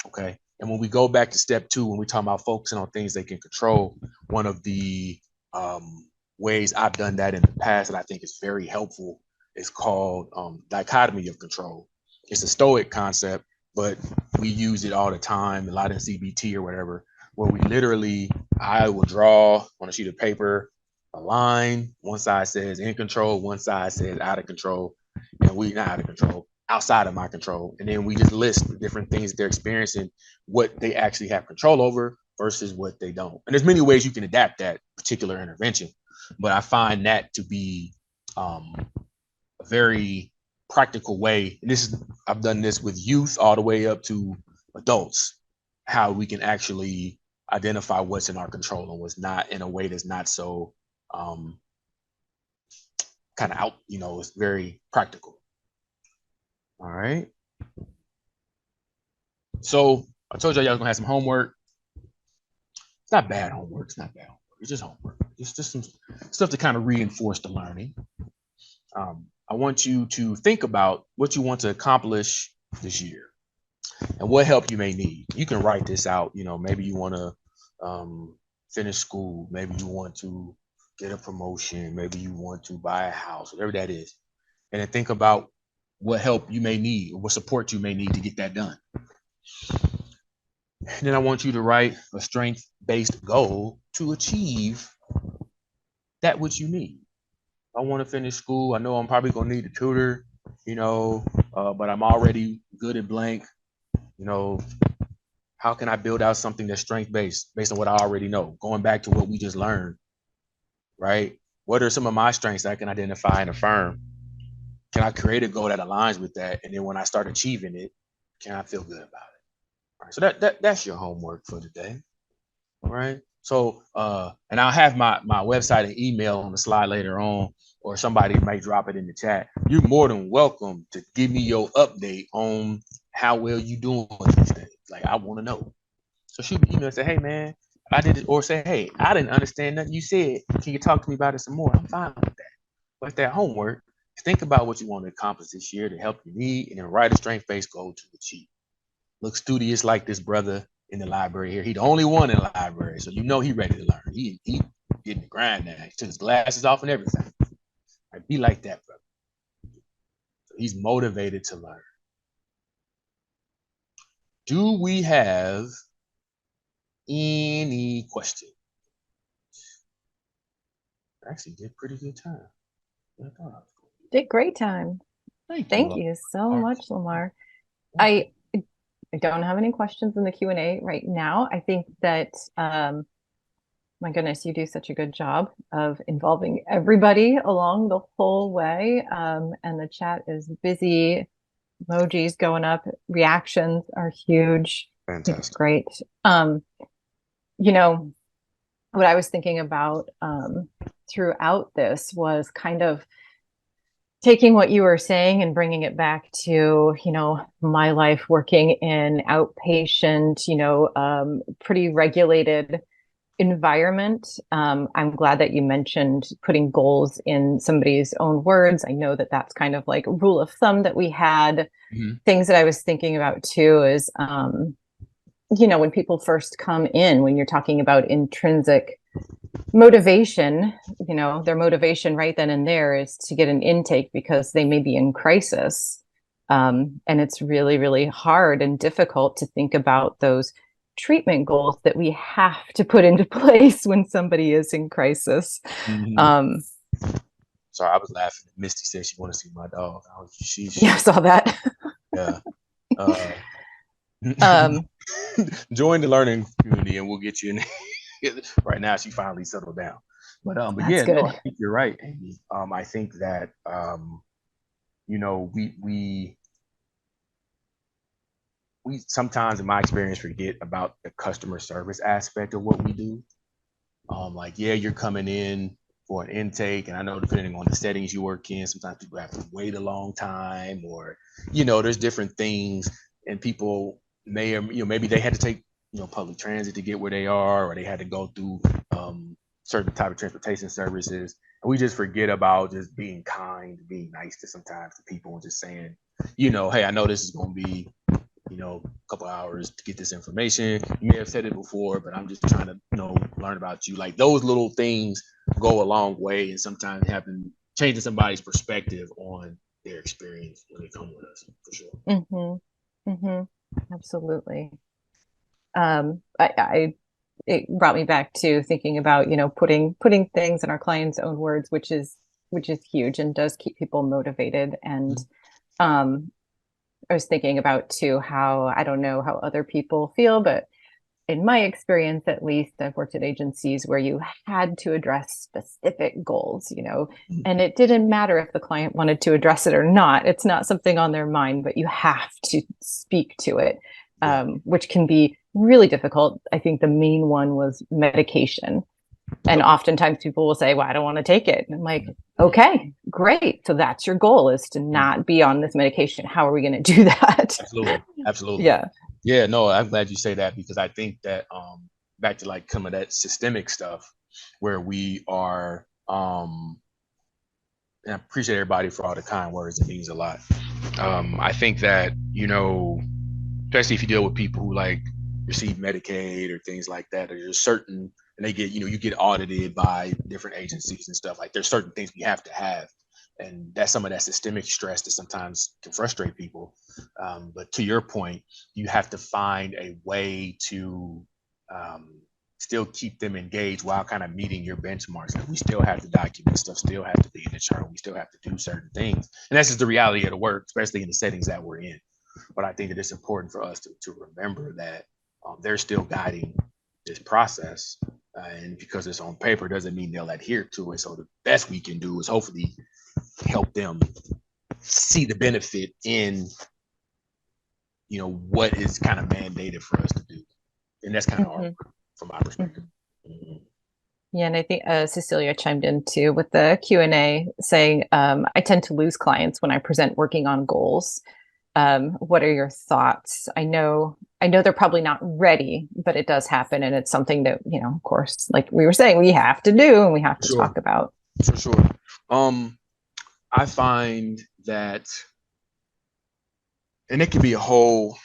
Okay. And when we go back to step 2, when we talk about focusing on things they can control, one of the ways I've done that in the past that I think is very helpful is called dichotomy of control. It's a Stoic concept, but we use it all the time, a lot in CBT or whatever, where we literally, I will draw on a sheet of paper a line. One side says in control, one side says out of control, and we not out of control, outside of my control. And then we just list the different things they're experiencing, what they actually have control over versus what they don't. And there's many ways you can adapt that particular intervention, but I find that to be a very practical way. And I've done this with youth all the way up to adults, how we can actually identify what's in our control and what's not in a way that's not so kind of out, it's very practical. All right. So I told y'all was gonna have some homework. It's not bad homework. It's not bad homework. It's just homework. It's just some stuff to kind of reinforce the learning. I want you to think about what you want to accomplish this year and what help you may need. You can write this out. Maybe you want to finish school. Maybe you want to get a promotion. Maybe you want to buy a house, whatever that is. And then think about what help you may need or what support you may need to get that done. And then I want you to write a strength-based goal to achieve that which you need. I want to finish school. I know I'm probably going to need a tutor, but I'm already good at blank. How can I build out something that's strength-based based on what I already know? Going back to what we just learned, right? What are some of my strengths that I can identify and affirm? Can I create a goal that aligns with that? And then when I start achieving it, can I feel good about it? All right, so that's your homework for today. All right. So, and I'll have my website and email on the slide later on, or somebody might drop it in the chat. You're more than welcome to give me your update on how well you doing with these things. Like, I want to know. So shoot me an email and say, hey man, I did it, or say, hey, I didn't understand nothing you said. Can you talk to me about it some more? I'm fine with that. But that homework, think about what you want to accomplish this year to help you need, and then write a strength-based goal to achieve. Look studious like this brother in the library here. He the only one in the library, so you know he ready to learn. He getting the grind now. He took his glasses off and everything. Right, be like that, brother. So he's motivated to learn. Do we have any questions? Actually did pretty good time. Did great time. Thank you so much, Lamarr. I don't have any questions in the Q&A right now. I think that, my goodness, you do such a good job of involving everybody along the whole way. And the chat is busy. Emojis going up. Reactions are huge. Fantastic. It's great. You know, what I was thinking about throughout this was kind of taking what you were saying and bringing it back to, you know, my life working in outpatient, you know, pretty regulated environment. I'm glad that you mentioned putting goals in somebody's own words. I know that that's kind of like a rule of thumb that we had. Things that I was thinking about too is, you know, when people first come in, when you're talking about intrinsic motivation, you know, their motivation right then and there is to get an intake because they may be in crisis. And it's really, really hard and difficult to think about those treatment goals that we have to put into place when somebody is in crisis. Sorry, I was laughing. Misty said she wanted to see my dog. Yeah, I saw that. Yeah. Join the learning community and we'll get you in. Right now she finally settled down. But yeah, good. no, I think you're right, Amy. I think that you know, we sometimes, in my experience, forget about the customer service aspect of what we do. Like, yeah, you're coming in for an intake, and I know depending on the settings you work in, sometimes people have to wait a long time, or, you know, there's different things, and people may, you know, maybe they had to take, you know, public transit to get where they are, or they had to go through certain type of transportation services. And we just forget about just being kind, being nice to sometimes to people, and just saying, you know, hey, I know this is going to be, you know, a couple hours to get this information. You may have said it before, but I'm just trying to, you know, learn about you. Like, those little things go a long way, and sometimes happen changing somebody's perspective on their experience when they come with us, for sure. Absolutely. It brought me back to thinking about, you know, putting things in our clients' own words, which is huge and does keep people motivated. And I was thinking about too how, I don't know how other people feel, but in my experience, at least, I've worked at agencies where you had to address specific goals, you know, and it didn't matter if the client wanted to address it or not. It's not something on their mind, but you have to speak to it, which can be really difficult. I think the main one was medication. And oftentimes people will say, well, I don't want to take it. And I'm like, okay, great. So that's your goal, is to not be on this medication. How are we going to do that? Absolutely. Yeah, no, I'm glad you say that, because I think that back to like some of that systemic stuff where we are, and I appreciate everybody for all the kind words. It means a lot. I think that, you know, especially if you deal with people who like receive Medicaid or things like that, or there's certain, and they get, you know, you get audited by different agencies and stuff. Like, there's certain things we have to have, and that's some of that systemic stress that sometimes can frustrate people. But to your point, you have to find a way to still keep them engaged while kind of meeting your benchmarks. Like, we still have to document stuff, still have to be in the journal, we still have to do certain things, and that's just the reality of the work, especially in the settings that we're in. But I think that it's important for us to remember that they're still guiding this process. And because it's on paper doesn't mean they'll adhere to it. So the best we can do is hopefully help them see the benefit in, you know, what is kind of mandated for us to do. And that's kind of hard from my perspective. Yeah, and I think Cecilia chimed in too with the Q&A saying, I tend to lose clients when I present working on goals. What are your thoughts? I know they're probably not ready, but it does happen. And it's something that, of course, like we were saying, we have to do and we have to talk about. For sure. I find that, and it could be a whole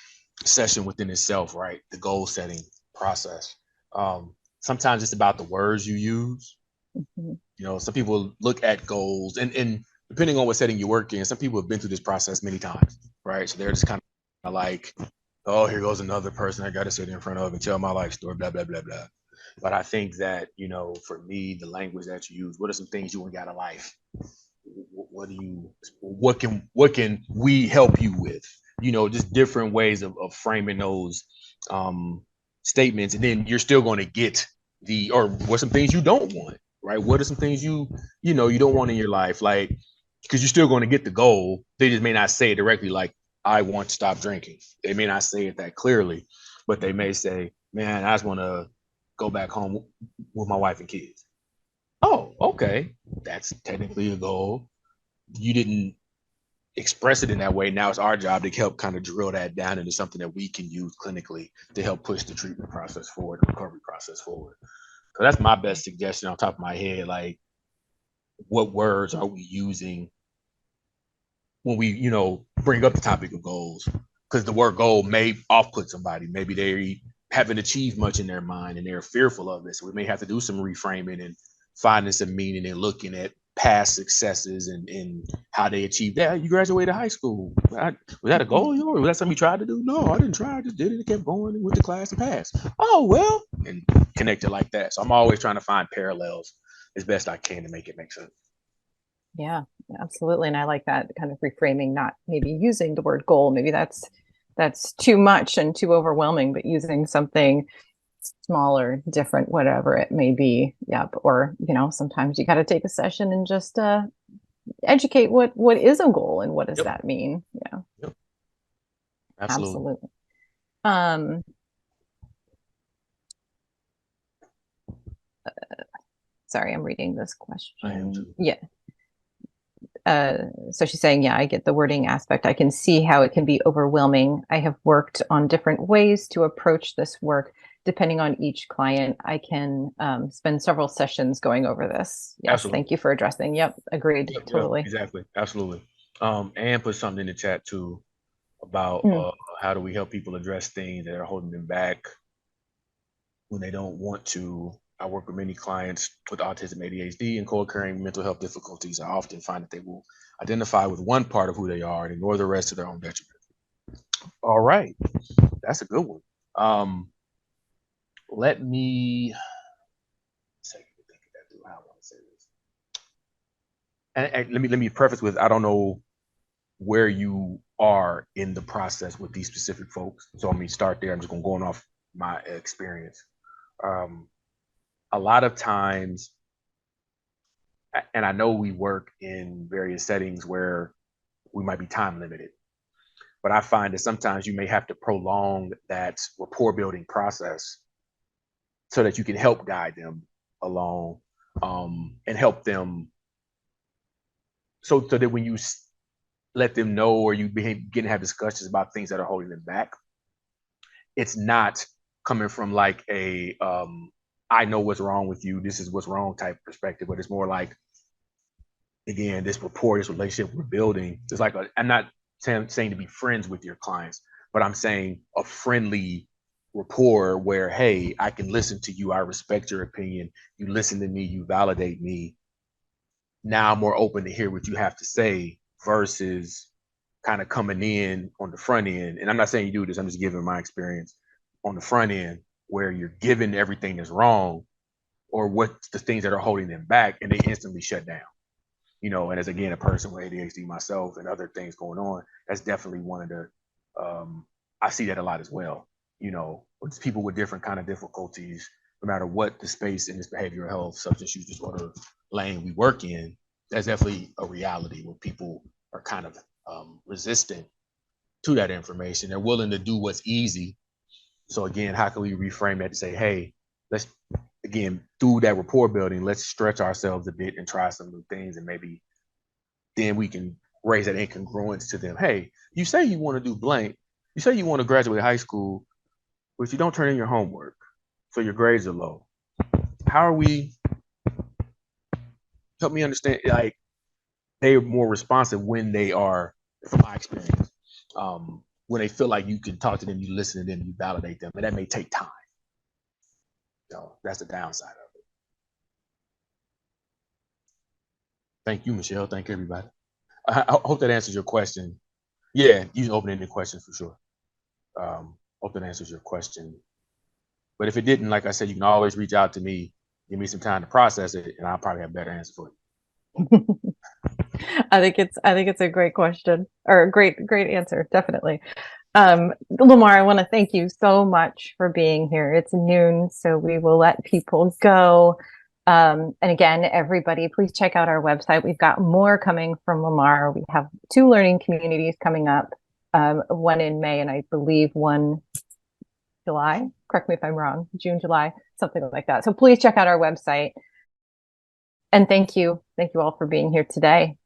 session within itself, right? The goal setting process. Sometimes it's about the words you use. Mm-hmm. Some people look at goals and depending on what setting you work in, some people have been through this process many times, right? So they're just kind of like, oh, here goes another person I got to sit in front of and tell my life story, blah, blah, blah, blah. But I think that, for me, the language that you use, what are some things you want out of life? What can we help you with? Just different ways of framing those statements. And then you're still going to get or what some things you don't want, right? What are some things you don't want in your life? Like, because you're still going to get the goal. They just may not say it directly, like, I want to stop drinking. They may not say it that clearly, but they may say, man, I just want to go back home with my wife and kids. Oh, okay. That's technically a goal. You didn't express it in that way. Now it's our job to help kind of drill that down into something that we can use clinically to help push the treatment process forward, the recovery process forward. So that's my best suggestion on top of my head. Like, what words are we using when we, bring up the topic of goals? Because the word goal may off-put somebody. Maybe they haven't achieved much in their mind and they're fearful of it. So we may have to do some reframing and finding some meaning and looking at past successes and how they achieved that. You graduated high school. Was that a goal of yours? Was that something you tried to do? No, I didn't try. I just did it and kept going and went to class and passed. Oh, well, and connect it like that. So I'm always trying to find parallels as best I can to make it make sense. Yeah, absolutely. And I like that kind of reframing, not maybe using the word goal. Maybe that's too much and too overwhelming, but using something smaller, different, whatever it may be. Yep. Or, sometimes you got to take a session and just educate what is a goal and what does that mean? Yeah. Yep. Absolutely. Sorry, I'm reading this question. I am too. Yeah. So she's saying, yeah, I get the wording aspect. I can see how it can be overwhelming. I have worked on different ways to approach this work. Depending on each client, I can spend several sessions going over this. Yes, absolutely. Thank you for addressing. Yep, agreed. Yep, totally. Yep, exactly. Absolutely. Anne put something in the chat too about how do we help people address things that are holding them back when they don't want to. I work with many clients with autism, ADHD, and co-occurring mental health difficulties. I often find that they will identify with one part of who they are and ignore the rest to their own detriment. All right, that's a good one. Let me think through how I want to say this. And let me preface with, I don't know where you are in the process with these specific folks. So let me start there. I'm just going off my experience. A lot of times, and I know we work in various settings where we might be time limited, but I find that sometimes you may have to prolong that rapport building process so that you can help guide them along and help them so that when you let them know or you begin to have discussions about things that are holding them back, it's not coming from like a I know what's wrong with you, this is what's wrong type perspective, but it's more like, again, this rapport, this relationship we're building. It's like I'm not saying to be friends with your clients, but I'm saying a friendly rapport where, hey, I can listen to you, I respect your opinion, you listen to me, you validate me. Now I'm more open to hear what you have to say versus kind of coming in on the front end. And I'm not saying you do this, I'm just giving my experience on the front end where you're given everything that's wrong or what's the things that are holding them back and they instantly shut down. And as, again, a person with ADHD myself and other things going on, that's definitely one of the, I see that a lot as well. With people with different kind of difficulties, no matter what the space in this behavioral health, substance use disorder lane we work in, that's definitely a reality where people are kind of resistant to that information. They're willing to do what's easy. So again, how can we reframe that to say, hey, let's again, through that rapport building, let's stretch ourselves a bit and try some new things, and maybe then we can raise that incongruence to them. Hey, you say you want to do blank. You say you want to graduate high school, but you don't turn in your homework, so your grades are low. How are we? Help me understand. Like, they are more responsive when they are, from my experience, when they feel like you can talk to them, you listen to them, you validate them, and that may take time. So that's the downside of it. Thank you, Michelle. Thank you, everybody. I hope that answers your question. Yeah, you can open any questions for sure. Hope that answers your question. But if it didn't, like I said, you can always reach out to me, give me some time to process it, and I'll probably have a better answer for you. I think it's a great question, or a great answer, definitely. Lamarr, I want to thank you so much for being here. It's noon, so we will let people go. And again, everybody, please check out our website. We've got more coming from Lamarr. We have 2 learning communities coming up, one in May, and I believe one July. Correct me if I'm wrong, June, July, something like that. So please check out our website. And thank you all for being here today.